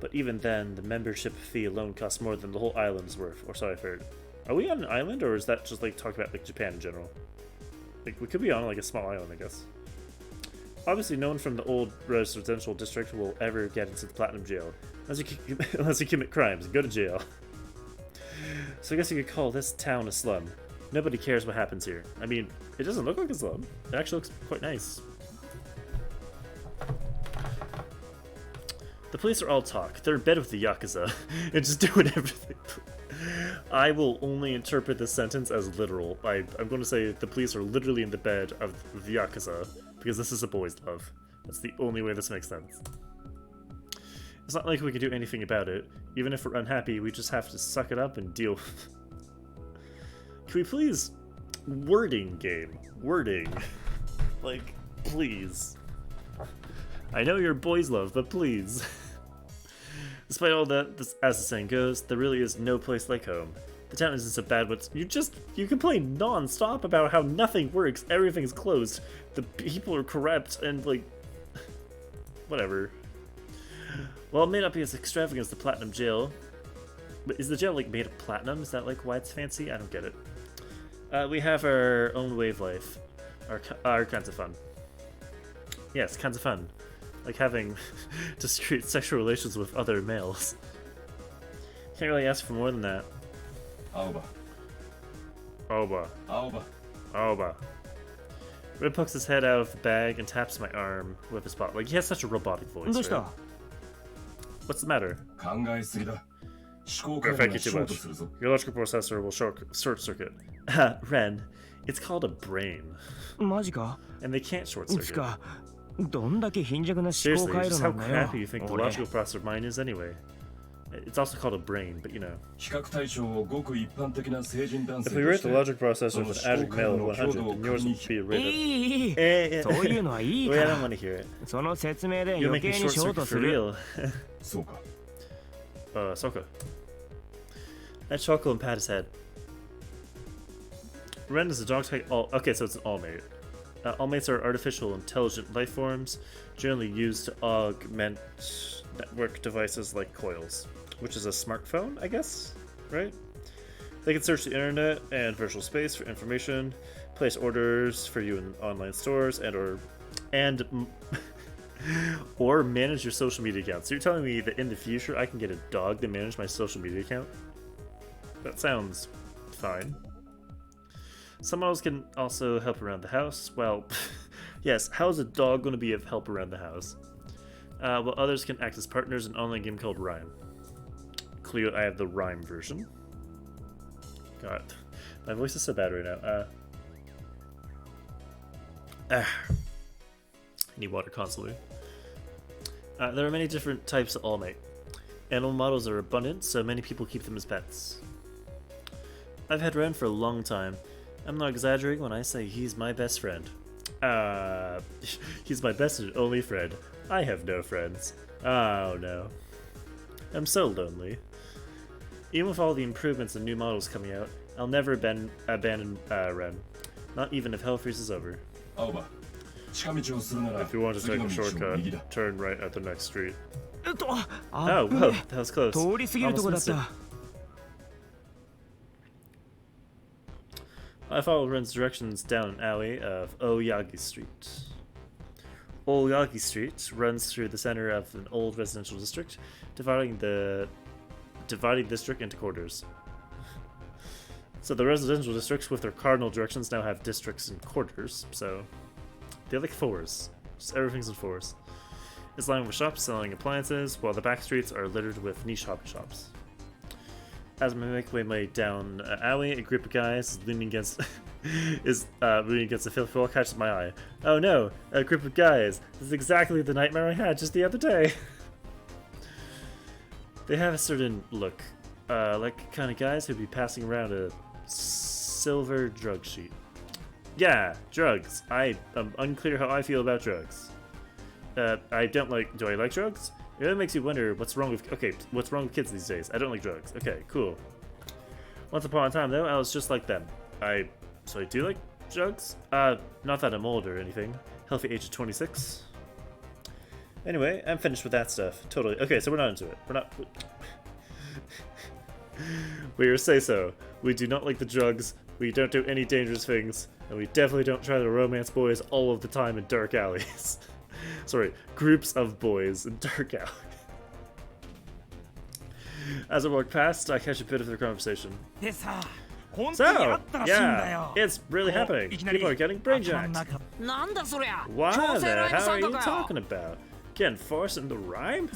Speaker 1: but even then, the membership fee alone costs more than the whole island is worth, or so I've heard. Are we on an island, or is that just like talking about like Japan in general? Like, we could be on like a small island, I guess. Obviously, no one from the old residential district will ever get into the Platinum Jail, unless you commit crimes and go to jail. So I guess you could call this town a slum. Nobody cares what happens here. I mean, it doesn't look like a slum. It actually looks quite nice. The police are all talk. They're in bed with the Yakuza and just doing everything. I will only interpret this sentence as literal. I'm going to say the police are literally in the bed of the Yakuza because this is a boys' love. That's the only way this makes sense. It's not like we can do anything about it. Even if we're unhappy, we just have to suck it up and deal with it. Can we please... Wording, game. Wording. Like, please. I know you're boys' love, but please. Despite all that, as the saying goes, there really is no place like home. The town isn't so bad, but you complain non-stop about how nothing works, everything's closed, the people are corrupt, and like... whatever. Well, it may not be as extravagant as the Platinum Jail, but is the jail like made of platinum? Is that like why it's fancy? I don't get it. We have our own way of life. Our kinds of fun. Yes, kinds of fun. Like having discreet sexual relations with other males. Can't really ask for more than that.
Speaker 4: Aoba.
Speaker 1: Oba.
Speaker 4: Aoba.
Speaker 1: Oba. Red pokes his head out of the bag and taps my arm with his paw. Like, he has such a robotic voice, right? What's the matter?
Speaker 4: 考えすぎだ。思考
Speaker 1: You're
Speaker 4: 回路
Speaker 1: thinking
Speaker 4: がシ
Speaker 1: too
Speaker 4: ョート
Speaker 1: much.
Speaker 4: するぞ。
Speaker 1: Your electrical processor will short circuit. Ren, it's called a brain.
Speaker 2: マジか
Speaker 1: And they can't short
Speaker 2: つ
Speaker 1: circuit.
Speaker 2: かどんだけ貧弱な思考
Speaker 1: Seriously,
Speaker 2: 回
Speaker 1: just
Speaker 2: 路な
Speaker 1: how
Speaker 2: んだよ
Speaker 1: crappy you think the
Speaker 2: 俺
Speaker 1: logical processor of mine is anyway. It's also called a brain, but you know.
Speaker 4: 比較対象をごく一般的な成人男性
Speaker 1: If
Speaker 4: と
Speaker 1: we rate
Speaker 4: し
Speaker 1: the
Speaker 4: て
Speaker 1: logic processor with an average male of 100, then yours would be
Speaker 2: い
Speaker 1: rated.
Speaker 2: いいい
Speaker 1: Eh,
Speaker 2: そういうのはいい
Speaker 1: Wait,
Speaker 2: か
Speaker 1: I don't
Speaker 2: ら
Speaker 1: want to hear it.
Speaker 2: その説明で
Speaker 1: You'll
Speaker 2: 余
Speaker 1: make me
Speaker 2: 計
Speaker 1: short
Speaker 2: にショー
Speaker 1: circuit
Speaker 2: トす
Speaker 1: for
Speaker 2: る
Speaker 1: real.
Speaker 4: そうか。
Speaker 1: Soka. That chuckle and pat his head. Ren is a dog type. Okay, so it's an all-mate. All-mates are artificial intelligent life forms, generally used to augment network devices like coils, which is a smartphone, I guess, right? They can search the internet and virtual space for information, place orders for you in online stores, or manage your social media account. So you're telling me that in the future I can get a dog to manage my social media account? That sounds fine. Some models can also help around the house. Well, yes, how is a dog going to be of help around the house? While others can act as partners in an online game called Rhyme. Clearly, I have the Rhyme version. God, my voice is so bad right now. I need water constantly. There are many different types of all-mate. Animal models are abundant, so many people keep them as pets. I've had Ren for a long time. I'm not exaggerating when I say he's my best friend. He's my best and only friend. I have no friends. Oh no. I'm so lonely. Even with all the improvements and new models coming out, I'll never abandon Ren. Not even if hell freezes over.
Speaker 4: 青葉、近道をするなら
Speaker 1: If you want to
Speaker 4: 次
Speaker 1: take
Speaker 4: の
Speaker 1: a
Speaker 4: 道を右だ。
Speaker 1: shortcut, turn right at the next street.
Speaker 2: あ
Speaker 1: Oh, whoa, that was close.
Speaker 2: 通り過ぎるとこだっ
Speaker 1: Almost missed
Speaker 2: た
Speaker 1: I followed Ren's directions down an alley of Oyagi Street. Oyagi Street runs through the center of an old residential district, dividing district into quarters. So the residential districts with their cardinal directions now have districts and quarters, so they're like fours. Just everything's in fours. It's lined with shops selling appliances, while the back streets are littered with niche hobby shops. As I make my way down an alley, a group of guys is leaning against a filthy wall catches my eye. Oh no, a group of guys. This is exactly the nightmare I had just the other day. They have a certain look, like kind of guys who'd be passing around a silver drug sheet. Yeah, drugs. I am unclear how I feel about drugs. I don't like. Do I like drugs? It really makes you wonder what's wrong with. Okay, what's wrong with kids these days? I don't like drugs. Okay, cool. Once upon a time, though, I was just like them. So I do like drugs. Not that I'm old or anything. Healthy age of 26. Anyway, I'm finished with that stuff. Totally. Okay, so we're not into it. We're not. We say so. We do not like the drugs. We don't do any dangerous things, and we definitely don't try to romance boys all of the time in dark alleys. Sorry, groups of boys in dark alleys. As I walk past, I catch a bit of their conversation. So, yeah, it's really happening. People are getting brain jacked. What the hell are you talking about? Getting forced into rhyme?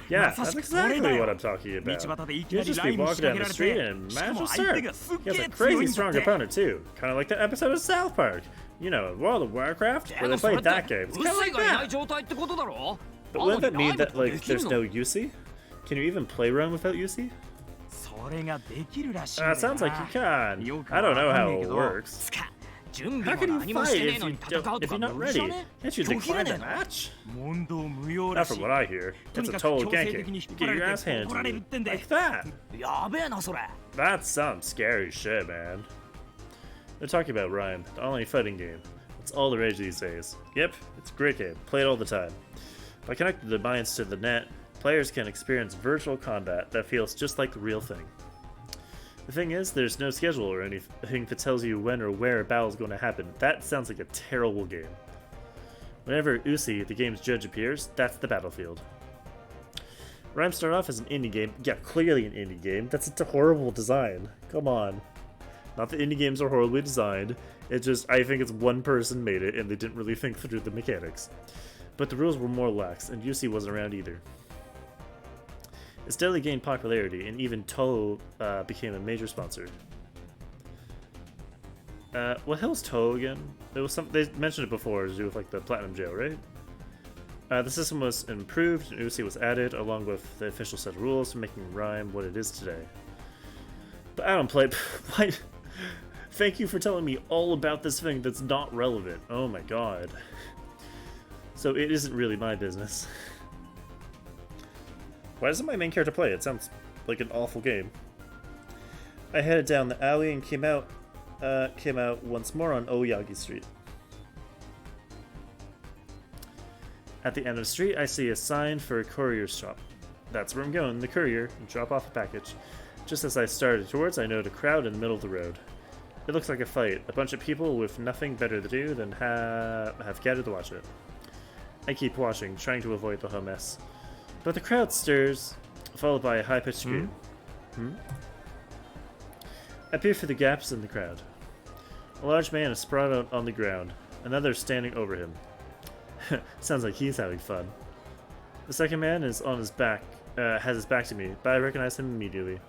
Speaker 1: Yeah, that's exactly what I'm talking about. You just be walking down the street and match will start. He has a crazy strong opponent too. Kind of like that episode of South Park. You know, World of Warcraft, where they played that game. It's kind of like that. But wouldn't that mean that, like, there's no Yusi? Can you even play Run without Yusi? Sounds like you can. I don't know how it works. How can you fight if you're not ready? Can't you decline the match? Not from what I hear. It's a total ganking. You get your ass handed to you. Like that. That's some scary shit, man. They're talking about Rhyme, the online fighting game. It's all the rage these days. Yep, it's a great game. Play it all the time. By connecting the minds to the net, players can experience virtual combat that feels just like the real thing. The thing is, there's no schedule or anything that tells you when or where a battle is going to happen. That sounds like a terrible game. Whenever Usi, the game's judge, appears, that's the battlefield. Rhyme started off as an indie game. Yeah, clearly an indie game. That's a horrible design. Come on. Not that indie games are horribly designed. It's just, I think it's one person made it and they didn't really think through the mechanics. But the rules were more lax, and Usi wasn't around either. It steadily gained popularity, and even Toho became a major sponsor. What the hell is Toho again? There was some. They mentioned it before to do with like the Platinum Jail, right? The system was improved, and Usi was added, along with the official set of rules for making Rhyme what it is today. But I don't play. Why? Thank you for telling me all about this thing that's not relevant. Oh my god. So it isn't really my business. Why doesn't my main character play? It sounds like an awful game. I headed down the alley and came out once more on Oyagi Street. At the end of the street, I see a sign for a courier's shop. That's where I'm going, the courier, and drop off a package. Just as I started towards, I noted a crowd in the middle of the road. It looks like a fight. A bunch of people with nothing better to do than have gathered to watch it. I keep watching, trying to avoid the whole mess. But the crowd stirs, followed by a high-pitched scream. I peer through the gaps in the crowd. A large man is sprawled out on the ground. Another is standing over him. Sounds like he's having fun. The second man is on his back, has his back to me, but I recognize him immediately.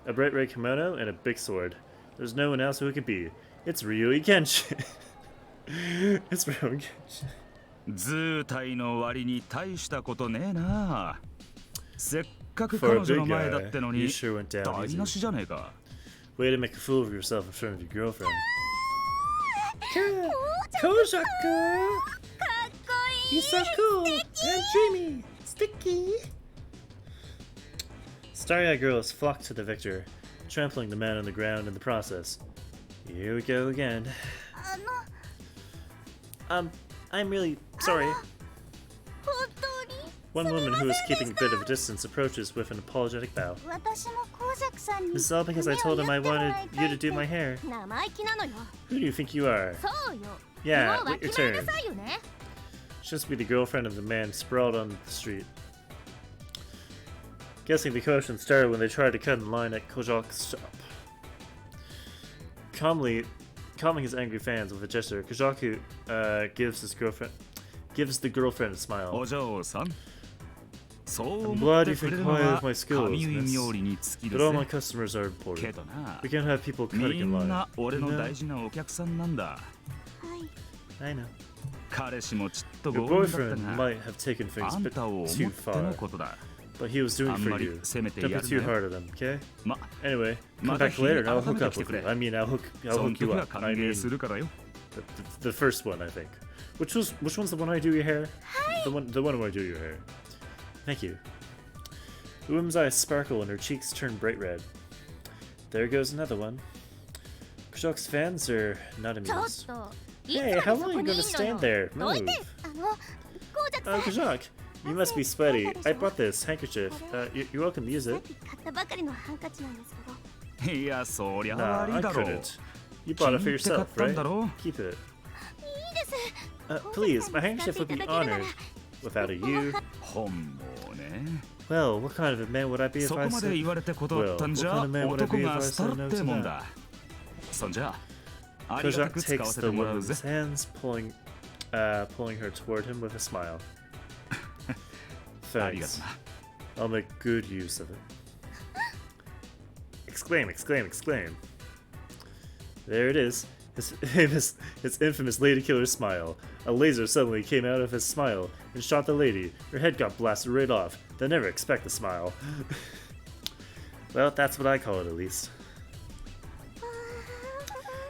Speaker 1: A bright red kimono and a big sword. There's no one else who it could be. It's Ryui Kenshin. It's Ryui Kenshin.
Speaker 3: 図体の割に大したことねえな。せっかく
Speaker 1: For
Speaker 3: 彼
Speaker 1: a
Speaker 3: 女
Speaker 1: big
Speaker 3: の前だっ
Speaker 1: guy,
Speaker 3: ての
Speaker 1: you
Speaker 3: に
Speaker 1: sure went down
Speaker 3: 台
Speaker 1: easy.
Speaker 3: 無しじゃねえか。
Speaker 1: Way to make a fool of yourself in front of your girlfriend. Kojaka! He's so cool and dreamy. Sticky. Starry-eyed girls flock to the victor, trampling the man on the ground in the process. Here we go again. I'm really sorry. One woman who is keeping a bit of a distance approaches with an apologetic bow. This is all because I told him I wanted you to do my hair. Who do you think you are? Yeah, wait your turn. She must be the girlfriend of the man sprawled on the street. Guessing the commotion started when they tried to cut in line at Kojak's shop. Calming his angry fans with a gesture, Kojaku gives the girlfriend a smile. I'm glad you think highly of my skills, miss. But all my customers are important. We can't have people cutting in line. You know? I know. Your boyfriend might have taken things a bit too far, but he was doing it for you. Don't be too hard on him, okay? Anyway, come back later and I'll hook up with you. I mean, I'll hook you up. I mean, the first one, I think. Which one's the one I do your hair? The one where I do your hair. Thank you. The woman's eyes sparkle and her cheeks turn bright red. There goes another one. Kojak's fans are not amused. Hey, how long are you going to stand there? Move. Oh, Kojak, you must be sweaty. I bought this handkerchief. You're welcome to use it. Nah, I couldn't. You bought it for yourself, right? Keep it. Please, my handkerchief would be honored. Without a you. Well, what kind of a man would I be if I said... Well, what kind of man would I be if I said no to that? Kojak takes the woman's hands, pulling her toward him with a smile. Thanks. I'll make good use of it. Exclaim, exclaim, exclaim. There it is. His infamous lady killer smile. A laser suddenly came out of his smile and shot the lady. Her head got blasted right off. They never expect a smile. Well, that's what I call it, at least.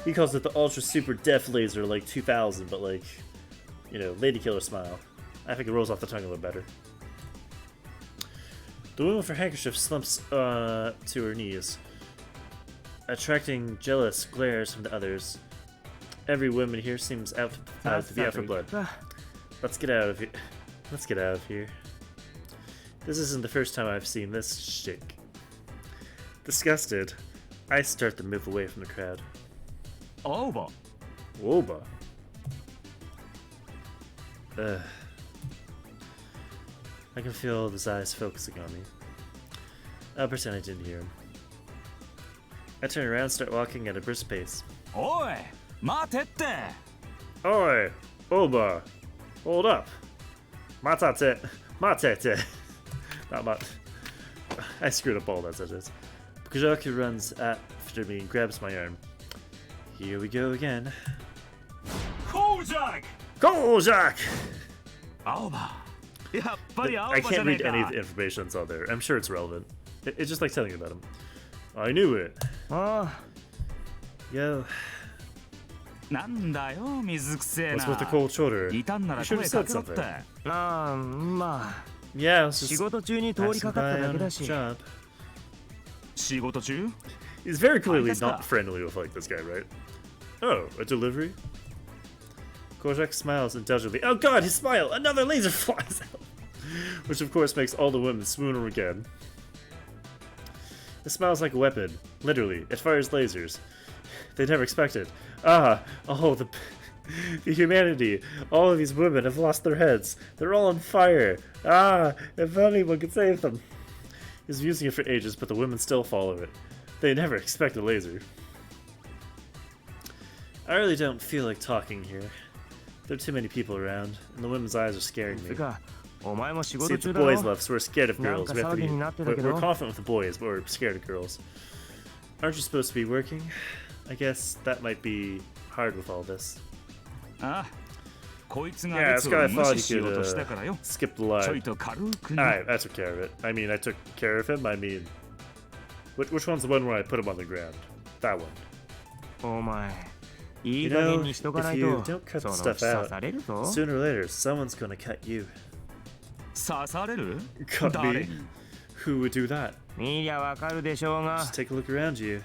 Speaker 1: He calls it the Ultra Super Def Laser, like 2000, but like, you know, lady killer smile. I think it rolls off the tongue a little better. The woman with her handkerchief slumps to her knees, attracting jealous glares from the others. Every woman here seems out to be out for blood. Let's get out of here. Let's get out of here. This isn't the first time I've seen this shtick. Disgusted, I start to move away from the crowd.
Speaker 3: Oba.
Speaker 1: Oba. I can feel his eyes focusing on me. I'll pretend I didn't hear him. I turn around and start walking at a brisk pace.
Speaker 3: Oi! Matette!
Speaker 1: Oi! Oba! Hold up! Matate! Matete! Not mat. I screwed up all that sentence. Kojaku runs after me and grabs my arm. Here we go again.
Speaker 3: Kojak!
Speaker 1: Kojak!
Speaker 3: Aoba!
Speaker 1: I can't read any of the information that's on there. I'm sure it's relevant. It's just like telling you about him. I knew it. Yo. What's with the cold shoulder? You should have said something. Yeah, it's just passing by on a job. He's very clearly not friendly with like this guy, right? Oh, a delivery? Kojak smiles indulgently. Oh god, his smile! Another laser flies out! Which of course makes all the women swoon again. It smiles like a weapon. Literally, it fires lasers. They never expected. Oh, the humanity. All of these women have lost their heads. They're all on fire. If anyone could save them. He's been using it for ages, but the women still follow it. They never expect a laser. I really don't feel like talking here. There are too many people around, and the women's eyes are scaring me. See, it's the boys left, so we're scared of girls. We're confident with the boys, but we're scared of girls. Aren't you supposed to be working? I guess that might be hard with all this. Yeah, this guy thought he could skip the line. Alright, I took care of it. I mean, I took care of him. I mean, which one's the one where I put him on the ground? That one.
Speaker 2: い
Speaker 1: You
Speaker 2: い加減
Speaker 1: know,
Speaker 2: にしとかな
Speaker 1: if
Speaker 2: い
Speaker 1: you
Speaker 2: と
Speaker 1: don't cut
Speaker 2: そ
Speaker 1: the
Speaker 2: の
Speaker 1: stuff
Speaker 2: うち刺
Speaker 1: out,
Speaker 2: されるぞ
Speaker 1: sooner or later someone's gonna cut you.
Speaker 3: 刺される
Speaker 1: Cut
Speaker 3: 誰
Speaker 1: me?
Speaker 3: に
Speaker 1: Who would do that?
Speaker 2: 見りゃわかるでしょうが
Speaker 1: Just take a look around you.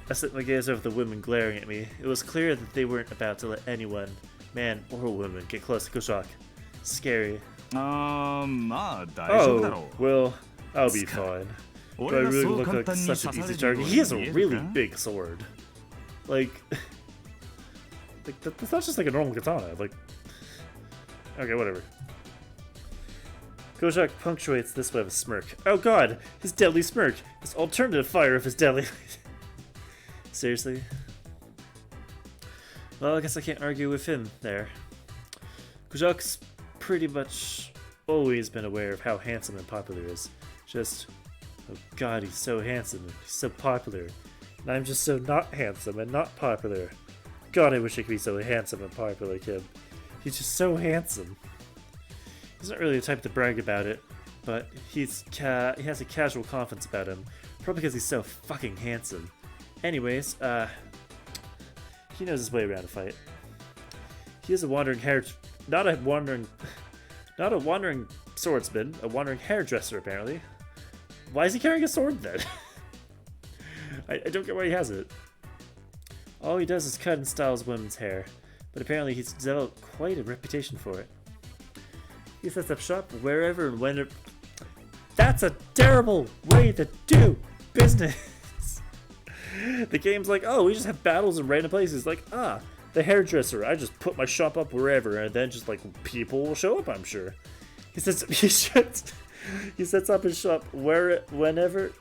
Speaker 1: I set my gaze over the women glaring at me. It was clear that they weren't about to let anyone, man or woman, get close to Kushak. Scary.
Speaker 3: まあ大丈夫だ
Speaker 1: Oh,
Speaker 3: ろう
Speaker 1: well, I'll be fine. Do I
Speaker 3: 俺が
Speaker 1: really
Speaker 3: そう
Speaker 1: look
Speaker 3: 簡
Speaker 1: like
Speaker 3: 単に
Speaker 1: such
Speaker 3: 刺
Speaker 1: an
Speaker 3: さ
Speaker 1: easy
Speaker 3: れる
Speaker 1: target?
Speaker 3: よう
Speaker 1: He
Speaker 3: に
Speaker 1: has a
Speaker 3: 見える
Speaker 1: really
Speaker 3: か
Speaker 1: big sword. Like, that's not just like a normal katana. Like, okay, whatever. Kojak punctuates this with a smirk. Oh god, his deadly smirk! His alternative fire of his deadly... Seriously? Well, I guess I can't argue with him there. Kojak's pretty much always been aware of how handsome and popular he is. Just, oh god, he's so handsome and he's so popular. And I'm just so not handsome and not popular. God, I wish I could be so handsome and popular, kid. He's just so handsome. He's not really the type to brag about it, but he has a casual confidence about him, probably because he's so fucking handsome. Anyways, he knows his way around a fight. He is a wandering not a wandering swordsman, a wandering hairdresser apparently. Why is he carrying a sword then? I don't get why he has it. All he does is cut and styles women's hair, but apparently he's developed quite a reputation for it. He sets up shop wherever and whenever. That's a terrible way to do business. The game's like, oh, we just have battles in random places. Like, the hairdresser. I just put my shop up wherever, and then just like people will show up. I'm sure. He sets up his shop wherever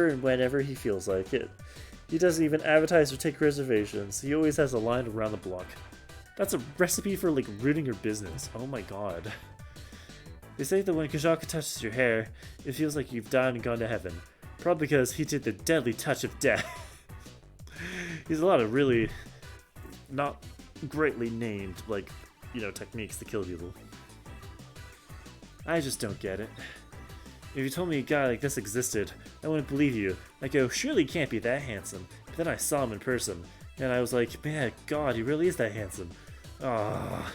Speaker 1: and whenever he feels like it. He doesn't even advertise or take reservations. He always has a line around the block. That's a recipe for like rooting your business. Oh my god. They say that when Kajaka touches your hair, it feels like you've died and gone to heaven. Probably because he did the deadly touch of death. He's a lot of really not greatly named, like, you know, techniques to kill people. I just don't get it. If you told me a guy like this existed, I wouldn't believe you. I'd go, surely he can't be that handsome. But then I saw him in person, and I was like, man, God, he really is that handsome. Ah.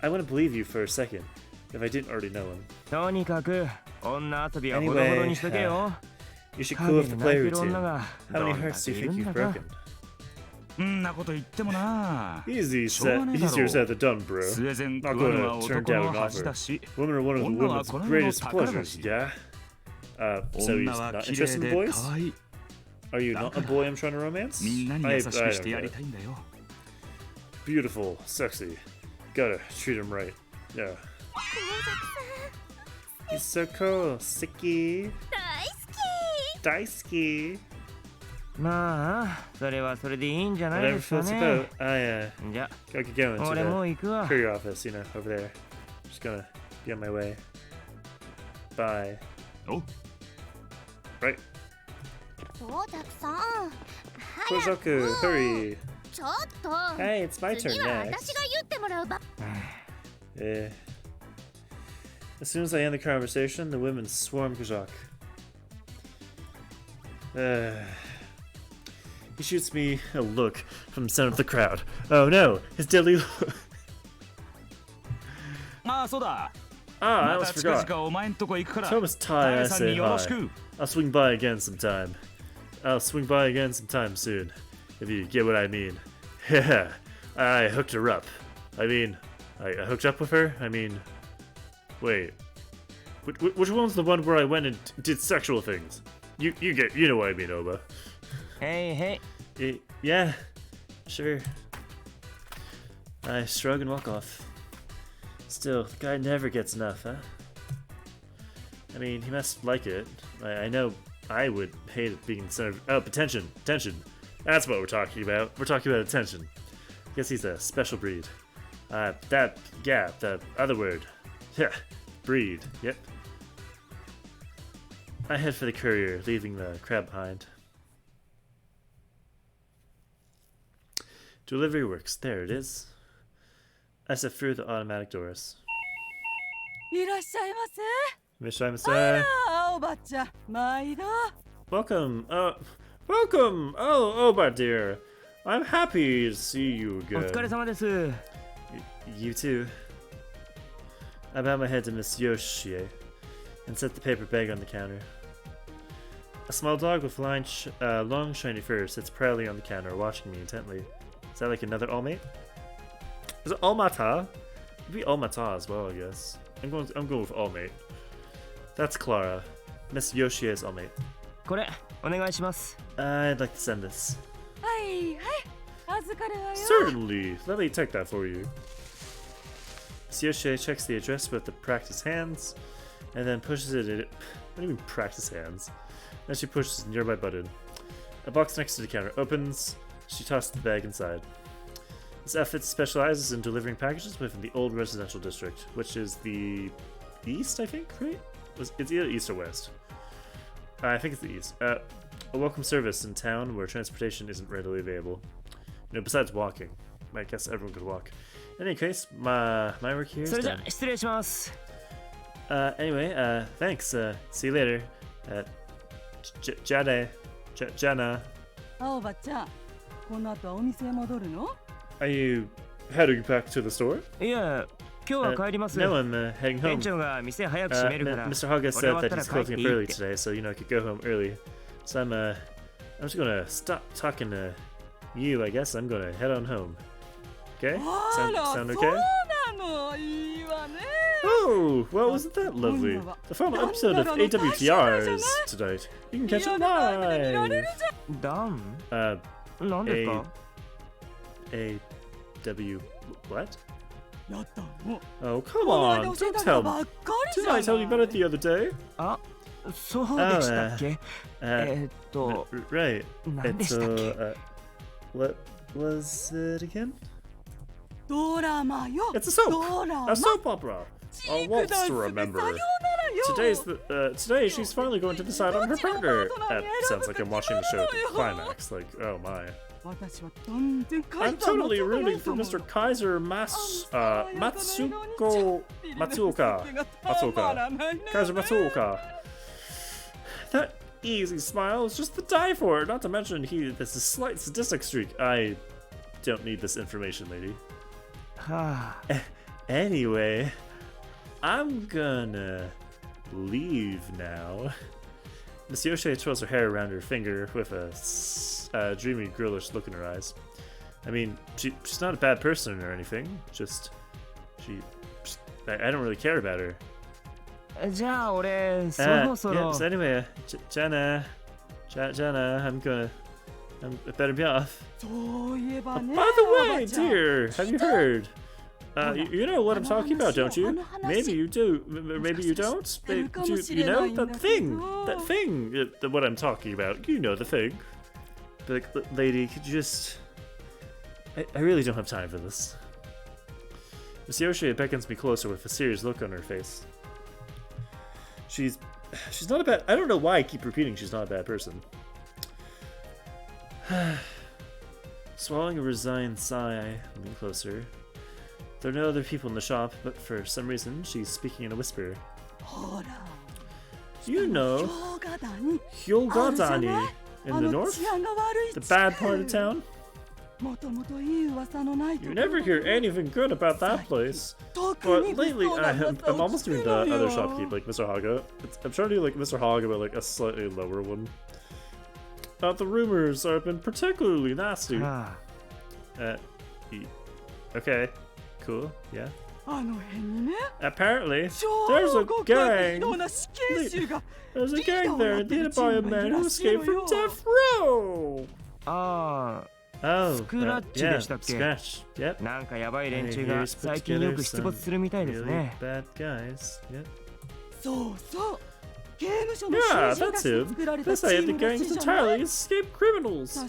Speaker 1: I wouldn't believe you for a second, if I didn't already know him.
Speaker 2: とにかく女遊びはほどほどにしとけよ
Speaker 1: You should cool off the play
Speaker 2: 影の泣いてる
Speaker 1: routine.
Speaker 2: 女が
Speaker 1: How
Speaker 2: ど
Speaker 1: many
Speaker 2: んだ
Speaker 1: hearts do
Speaker 2: け
Speaker 1: you
Speaker 2: いる
Speaker 1: think
Speaker 2: ん
Speaker 1: you've
Speaker 2: だか
Speaker 1: broken?
Speaker 3: んなこと言ってもな
Speaker 1: Easy
Speaker 3: しょうがねえだろう
Speaker 1: easier said than done, bro.
Speaker 3: スウェゼン
Speaker 1: Not
Speaker 3: 食わぬは
Speaker 1: gonna turn
Speaker 3: 男
Speaker 1: down
Speaker 3: の
Speaker 1: an
Speaker 3: 恥
Speaker 1: offer.
Speaker 3: だし
Speaker 1: Women are one of the
Speaker 3: 女は
Speaker 1: women's
Speaker 3: この世の
Speaker 1: greatest
Speaker 3: 宝だ
Speaker 1: pleasures,
Speaker 3: し
Speaker 1: yeah? So
Speaker 3: 女
Speaker 1: he's
Speaker 3: は
Speaker 1: not
Speaker 3: 綺
Speaker 1: interested
Speaker 3: 麗
Speaker 1: in
Speaker 3: で
Speaker 1: boys?
Speaker 3: 可愛い
Speaker 1: Are you
Speaker 3: だ
Speaker 1: not
Speaker 3: か
Speaker 1: a
Speaker 3: ら
Speaker 1: boy I'm trying to romance?
Speaker 3: みんなに
Speaker 1: I
Speaker 3: 優しくして
Speaker 1: don't
Speaker 3: やり
Speaker 1: get
Speaker 3: たいんだよ
Speaker 1: Beautiful, sexy. Gotta treat him right. Yeah. He's so cool. Sicky. Daisuke.
Speaker 2: まあそれはそれでいいんじゃない
Speaker 1: Whatever
Speaker 2: ですか
Speaker 1: floats
Speaker 2: ね
Speaker 1: your boat. I
Speaker 2: じゃ
Speaker 1: gotta get going
Speaker 2: 俺も
Speaker 1: to
Speaker 2: 行くわ
Speaker 1: the courier office, you know, over there. Just gonna be on my way. Bye.
Speaker 3: お
Speaker 1: Right.
Speaker 5: そうたくさん
Speaker 1: Kojoku, hurry.
Speaker 5: ちょっと
Speaker 1: Hey, it's my
Speaker 5: 次
Speaker 1: turn
Speaker 5: は
Speaker 1: next.
Speaker 5: 私が言ってもらうば
Speaker 1: Eh. As soon as I end the conversation, the women swarm Kajak. He shoots me a look from the center of the crowd. Oh no, his deadly look.
Speaker 3: ああそうだ
Speaker 1: I
Speaker 3: ま
Speaker 1: almost
Speaker 3: た近
Speaker 1: forgot.
Speaker 3: 々お前んとこ行くから
Speaker 1: Thomas Tai,
Speaker 3: タ
Speaker 1: I
Speaker 3: イさんに
Speaker 1: say
Speaker 3: よろし
Speaker 1: hi.
Speaker 3: く
Speaker 1: I'll swing by again sometime. I'll swing by again sometime soon. If you get what I mean. Yeah, I hooked her up. I mean, I hooked up with her? I mean, wait. Which one's the one where I went and did sexual things? You know what I mean, Oba.
Speaker 2: へいへい
Speaker 1: Yeah, sure. I shrug and walk off. Still, the guy never gets enough, huh? I mean, he must like it. I know I would hate it being the center of... Oh, attention. That's what we're talking about. We're talking about attention. Guess he's a special breed. The other word. Yeah, breed, yep. I head for the courier, leaving the crowd behind. Delivery works. There it is. I step through the automatic doors.
Speaker 6: いらっしゃいませ。
Speaker 1: Miss
Speaker 6: あら、おばちゃん、毎度。
Speaker 1: welcome. Welcome. Oh, my dear. I'm happy to see you
Speaker 2: お
Speaker 1: again.
Speaker 2: 疲れ様です。
Speaker 1: You too. I bow my head to Miss Yoshie and set the paper bag on the counter. A small dog with long, shiny fur sits proudly on the counter, watching me intently. Is that like another Allmate? Is it Almata? It'd be Almata as well, I guess. I'm going with Allmate. That's Clara. Miss Yoshie's Allmate.
Speaker 2: これお願いします。
Speaker 1: I'd like to send this.
Speaker 6: はいはい預かるわよ
Speaker 1: Certainly. Let me take that for you. Miss Yoshie checks the address with the practice hands, and then pushes it in. What do you mean practice hands? Then she pushes a nearby button. A box next to the counter opens. She tosses the bag inside. This outfit specializes in delivering packages within the old residential district, which is the east, I think, right? It's either east or west. I think it's the east. A welcome service in town where transportation isn't readily available. You know, besides walking. I guess everyone could walk. In any case, my work here is
Speaker 2: それじゃ
Speaker 1: done.
Speaker 2: 失礼します。
Speaker 1: Anyway, thanks. See you later. Jana,
Speaker 6: 青葉ちゃんこの後はお店へ戻るの
Speaker 1: are you heading back to the store?
Speaker 2: いや、今日は帰ります。
Speaker 1: No, I'm heading
Speaker 2: 店
Speaker 1: home.
Speaker 2: 長が店早く閉めるから。
Speaker 1: Mr. Haga
Speaker 2: 俺
Speaker 1: said
Speaker 2: 終わっ
Speaker 1: that
Speaker 2: たら
Speaker 1: he's
Speaker 2: 帰って
Speaker 1: closing
Speaker 2: い
Speaker 1: up
Speaker 2: い
Speaker 1: early
Speaker 2: って。
Speaker 1: today, so you know I could go home early. So I'm just gonna stop talking to you. I guess I'm gonna head on home. Okay?
Speaker 6: あら
Speaker 1: Sound
Speaker 6: そう
Speaker 1: okay?
Speaker 6: なのいいわね
Speaker 1: Oh, well, wasn't that lovely? The final episode of AWTR is tonight. You can catch it
Speaker 6: いやだから見られる
Speaker 1: live.
Speaker 2: ダン
Speaker 1: Uh,
Speaker 2: 何ですか
Speaker 1: AW what?
Speaker 6: やったの
Speaker 1: Oh, come
Speaker 6: この
Speaker 1: on!
Speaker 6: 間教え
Speaker 1: Don't
Speaker 6: た
Speaker 1: tell
Speaker 6: のば
Speaker 1: me.
Speaker 6: っかりじ
Speaker 1: Didn't
Speaker 6: ゃ
Speaker 1: I tell you about
Speaker 6: ない
Speaker 1: it the other day?
Speaker 2: あ、そうでしたっけ
Speaker 1: Uh, right.
Speaker 2: 何でしたっけ
Speaker 1: What was it again?
Speaker 6: ドラマよ
Speaker 1: It's a soap.
Speaker 6: ドラマ
Speaker 1: A soap opera.
Speaker 6: チ
Speaker 1: A
Speaker 6: ーク
Speaker 1: waltz
Speaker 6: ダンス
Speaker 1: to
Speaker 6: で
Speaker 1: remember.
Speaker 6: さようならよ
Speaker 1: Today she's finally going to decide on her partner. That sounds like I'm watching the show to the climax. Like, oh my.
Speaker 6: 私は断然
Speaker 1: I'm totally rooting for Mr. Kaiser Matsuoka. Kaiser Matsuoka. That easy smile is just to die for. Not to mention this is a slight sadistic streak. I don't need this information, lady.
Speaker 2: はあ、
Speaker 1: Anyway, I'm gonna leave now. Miss Yoshie twirls her hair around her finger with a dreamy, girlish look in her eyes. I mean, she's not a bad person or anything. I don't really care about her.
Speaker 2: じゃあ俺そろそ
Speaker 1: Yeah,
Speaker 2: ろ
Speaker 1: so anyway, Jana, I better be off.
Speaker 6: そういえばね
Speaker 1: By the way,
Speaker 6: おばちゃん
Speaker 1: dear, have you heard? You know what I'm talking about, don't you? Maybe you do. Maybe you don't. Do you know that thing? That thing. What I'm talking about. You know the thing. Like, lady, could you just? I really don't have time for this. Miss Yoshie beckons me closer with a serious look on her face. She's not a bad. I don't know why I keep repeating she's not a bad person. Swallowing a resigned sigh, I lean closer. There are no other people in the shop, but for some reason, she's speaking in a whisper.
Speaker 6: ほら
Speaker 1: You know,
Speaker 6: 氷河谷
Speaker 1: Hyogadani in the
Speaker 6: あの
Speaker 1: north?
Speaker 6: 治安が悪い
Speaker 1: The
Speaker 6: 地
Speaker 1: bad
Speaker 6: 区
Speaker 1: part of town?
Speaker 6: もともといい噂のないと
Speaker 1: You
Speaker 6: ころ
Speaker 1: never hear anything good about that place.
Speaker 6: 特に
Speaker 1: But lately,
Speaker 6: 不幸な噂
Speaker 1: I'm
Speaker 6: を
Speaker 1: almost
Speaker 6: 聞
Speaker 1: doing
Speaker 6: く
Speaker 1: the
Speaker 6: のよ
Speaker 1: other shopkeep, like Mr. Haga. I'm trying to do like Mr. Haga, but like a slightly lower one. The rumors have been particularly nasty.
Speaker 2: はあ、
Speaker 1: Okay, cool, yeah.
Speaker 6: あの辺にね
Speaker 1: Apparently,
Speaker 6: 超
Speaker 1: there's a
Speaker 6: 極悪
Speaker 1: gang.
Speaker 6: 非道な死刑囚が
Speaker 1: There's a gang there leaded by a man who escaped from death row.
Speaker 2: あ
Speaker 1: Oh,
Speaker 2: Scratch
Speaker 1: yeah,
Speaker 2: でしたっけ？
Speaker 1: Scratch. Yep.
Speaker 2: あ、なんかやばい連中
Speaker 1: Hey,
Speaker 2: が
Speaker 1: here's put
Speaker 2: 最近よ
Speaker 1: together
Speaker 2: く出没
Speaker 1: some
Speaker 2: するみたいです
Speaker 1: really
Speaker 2: ね。
Speaker 1: bad guys. Yep.
Speaker 6: そうそう刑務所の
Speaker 1: Yeah,
Speaker 6: 囚人
Speaker 1: that's
Speaker 6: たちに
Speaker 1: him.
Speaker 6: 作られた
Speaker 1: This
Speaker 6: チ
Speaker 1: I
Speaker 6: ー
Speaker 1: had the
Speaker 6: ムら
Speaker 1: gang
Speaker 6: し
Speaker 1: is
Speaker 6: いじゃない
Speaker 1: entirely escaped criminals.
Speaker 6: 確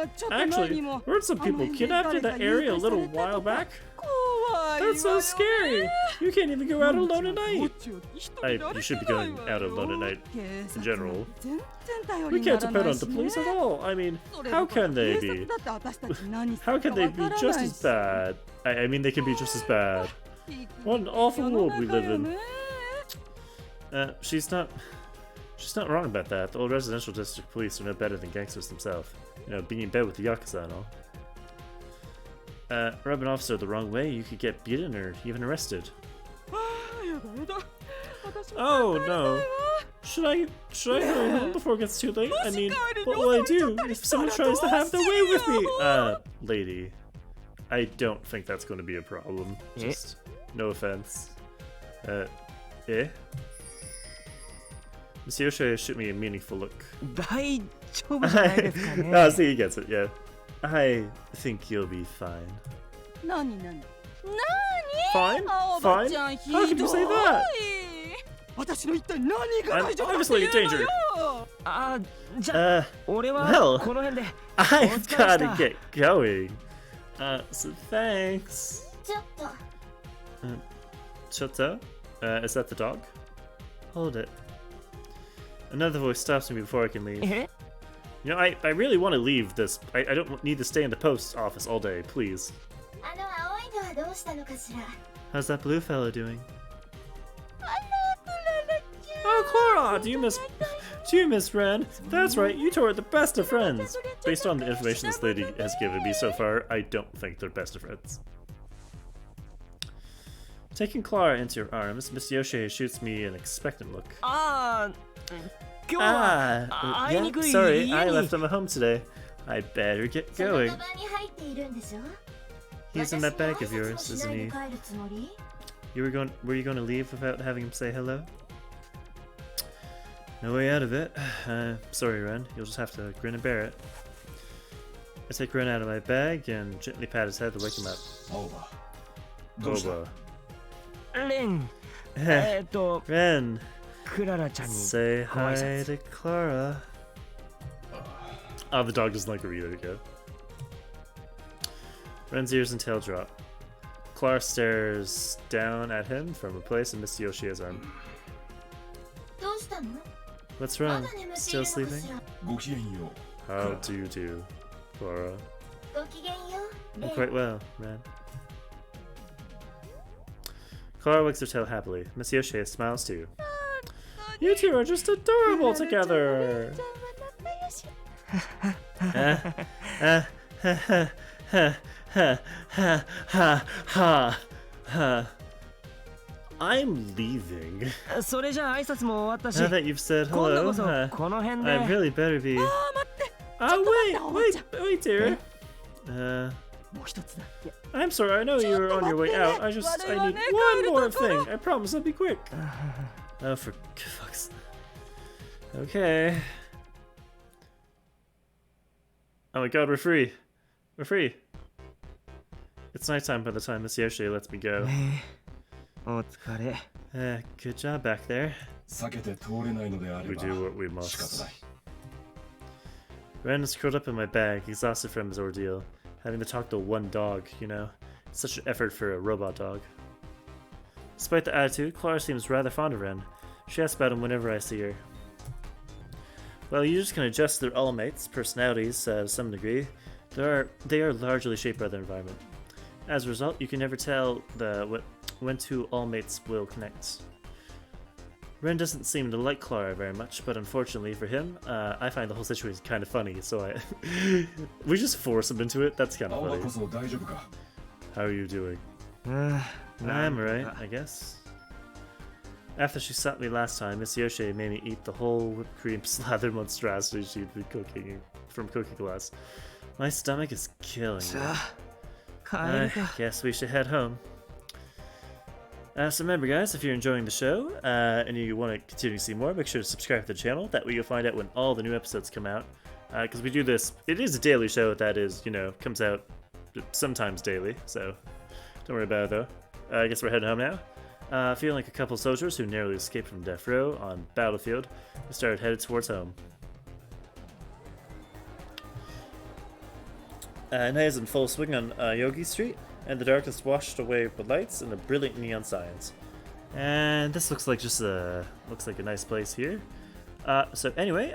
Speaker 6: かちょっと前
Speaker 1: Actually,
Speaker 6: にも
Speaker 1: weren't some people kidnapped in that area a little while back?
Speaker 6: 怖いわよ
Speaker 1: That's so scary. You can't even go out alone at night.
Speaker 6: こっちを一人
Speaker 1: I-
Speaker 6: で歩
Speaker 1: you
Speaker 6: け
Speaker 1: should be
Speaker 6: ない
Speaker 1: going
Speaker 6: わよ
Speaker 1: out alone at night
Speaker 6: 警察
Speaker 1: in general.
Speaker 6: 全然頼
Speaker 1: We
Speaker 6: りにな
Speaker 1: can't
Speaker 6: ら
Speaker 1: depend
Speaker 6: ない
Speaker 1: on
Speaker 6: し
Speaker 1: the
Speaker 6: ね
Speaker 1: police at all. I mean,
Speaker 6: それ
Speaker 1: how
Speaker 6: どころ
Speaker 1: can they
Speaker 6: 警
Speaker 1: be?
Speaker 6: 察だって私たち何す
Speaker 1: How
Speaker 6: るか
Speaker 1: can they
Speaker 6: わ
Speaker 1: be
Speaker 6: から
Speaker 1: just
Speaker 6: ない
Speaker 1: as
Speaker 6: し
Speaker 1: bad? I mean, they can be just as bad. What an awful world we live in. She's She's not wrong about that. The old residential district police are no better than gangsters themselves. You know, being in bed with the Yakuza and all. Rub an officer the wrong way, you could get beaten or even arrested. Oh no. Should I hurry home before it gets too late? I mean, what will I do if someone tries to have their way with me? Lady. I don't think that's going to be a problem. Just, no offense. Miss Yoshie shoot me a meaningful look.
Speaker 2: I
Speaker 1: see, he gets it, yeah. I think you'll be fine.
Speaker 6: 何何
Speaker 1: Fine?
Speaker 6: あお
Speaker 1: Fine?
Speaker 6: ばちゃんひ
Speaker 1: How can you say that?
Speaker 6: 私の一体何が
Speaker 1: I'm
Speaker 6: 大丈夫だって
Speaker 1: obviously
Speaker 6: い
Speaker 1: in
Speaker 6: うの
Speaker 1: danger.
Speaker 6: よ
Speaker 2: あ、じゃあ、俺は
Speaker 1: well,
Speaker 2: この辺で
Speaker 1: I've
Speaker 2: お疲れ
Speaker 1: gotta
Speaker 2: した
Speaker 1: get going. So thanks.
Speaker 5: ちょっと
Speaker 1: Choto? Is that the dog? Hold it. Another voice stops me before I can leave.
Speaker 2: え
Speaker 1: You know, I really want to leave this. I don't need to stay in the post office all day, please.
Speaker 5: あの青いのはどうしたのかしら
Speaker 1: How's that blue fella doing? Oh, Clara! Do you miss Ren? That's right, you two are the best of friends! Based on the information this lady has given me so far, I don't think they're best of friends. Taking Clara into her arms, Miss Yoshie shoots me an expectant look.
Speaker 2: ああ、今日は
Speaker 1: Ah,
Speaker 2: 会い
Speaker 1: yeah,
Speaker 2: にくい
Speaker 1: sorry,
Speaker 2: 家
Speaker 1: I
Speaker 2: に
Speaker 1: left him at home today. I better get
Speaker 5: その
Speaker 1: going.
Speaker 5: カバンに入っているんでしょ
Speaker 1: He's in that bag of yours,
Speaker 5: 私に
Speaker 1: isn't
Speaker 5: 挨拶もしないで
Speaker 1: he?
Speaker 5: 帰るつもり
Speaker 1: Were you going to leave without having him say hello? No way out of it. Sorry, Ren. You'll just have to grin and bear it. I take Ren out of my bag and gently pat his head to wake him up.
Speaker 4: 青葉どうした
Speaker 1: Boba.
Speaker 2: レン
Speaker 1: Ren,
Speaker 2: クララちゃんに
Speaker 1: say
Speaker 2: ご挨
Speaker 1: hi
Speaker 2: 拶
Speaker 1: to Clara. Oh, the dog doesn't like her either, yeah. Ren's ears and tail drop. Clara stares down at him from a place in Miss Yoshie's arm.
Speaker 5: どうしたの
Speaker 1: What's
Speaker 5: ま
Speaker 1: wrong?
Speaker 5: だ眠ってい
Speaker 1: Still
Speaker 5: るのか
Speaker 1: sleeping?
Speaker 5: しら
Speaker 4: ごきげんよう
Speaker 1: How do you do, Clara?
Speaker 5: ごきげんよう
Speaker 1: I'm
Speaker 5: レン
Speaker 1: quite well, Ren. Clara wags her tail happily. Miss Yoshie smiles too. You two are just adorable together! I'm leaving.
Speaker 2: それじゃあ挨拶も終わったし
Speaker 1: Now that you've said
Speaker 2: 今度
Speaker 1: hello,
Speaker 2: こそこの辺
Speaker 1: I
Speaker 2: で
Speaker 1: really better be. Oh, wait, dear.
Speaker 6: もう一つだけ
Speaker 1: I'm sorry, I know you're on your way out. I need one more thing. I promise I'll be quick. Oh, for fuck's sake. Okay. Oh my god, we're free. We're free. It's nighttime by the time Miss Yoshie lets me go.
Speaker 2: お疲れ
Speaker 1: Good job back there.
Speaker 4: 避けて通れないのであれ
Speaker 1: We
Speaker 4: ば
Speaker 1: do what we
Speaker 4: 仕方
Speaker 1: must.
Speaker 4: ない
Speaker 1: Ren is curled up in my bag, exhausted from his ordeal. Having to talk to one dog, you know. It's such an effort for a robot dog. Despite the attitude, Clara seems rather fond of Ren. She asks about him whenever I see her. Well, users can adjust their all mates' personalities to some degree. They are largely shaped by their environment. As a result, you can never tell when two all mates will connect. Ren doesn't seem to like Clara very much, but unfortunately for him, I find the whole situation kind of funny, so we just force him into it. That's kind of
Speaker 4: 青葉
Speaker 1: funny.
Speaker 4: こそ大丈夫か
Speaker 1: How are you doing?
Speaker 2: あ
Speaker 1: I'm alright, I guess. After she slapped me last time, Miss Yoshie made me eat the whole whipped cream slather monstrosity she'd been cooking from Cookie Glass. My stomach is killing me.
Speaker 2: さあ帰
Speaker 1: I
Speaker 2: るか
Speaker 1: guess we should head home. So remember guys, if you're enjoying the show and you want to continue to see more, make sure to subscribe to the channel. That way you'll find out when all the new episodes come out. Because we do this, it is a daily show that is, you know, comes out sometimes daily. So don't worry about it though. I guess we're heading home now. Feeling like a couple soldiers who narrowly escaped from death row on battlefield, we started headed towards home. Night is in full swing on Yogi Street, and the darkness washed away with lights and the brilliant neon signs. And this looks like just a nice place here. So anyway,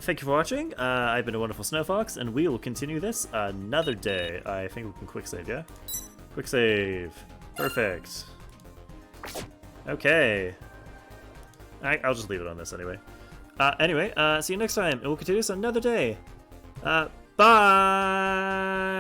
Speaker 1: thank you for watching. I've been a wonderful Snow Fox, and we will continue this another day. I think we can quick save, yeah? Quick save. Perfect. Okay. I'll just leave it on this anyway. Anyway, see you next time, and we'll continue this another day. Bye!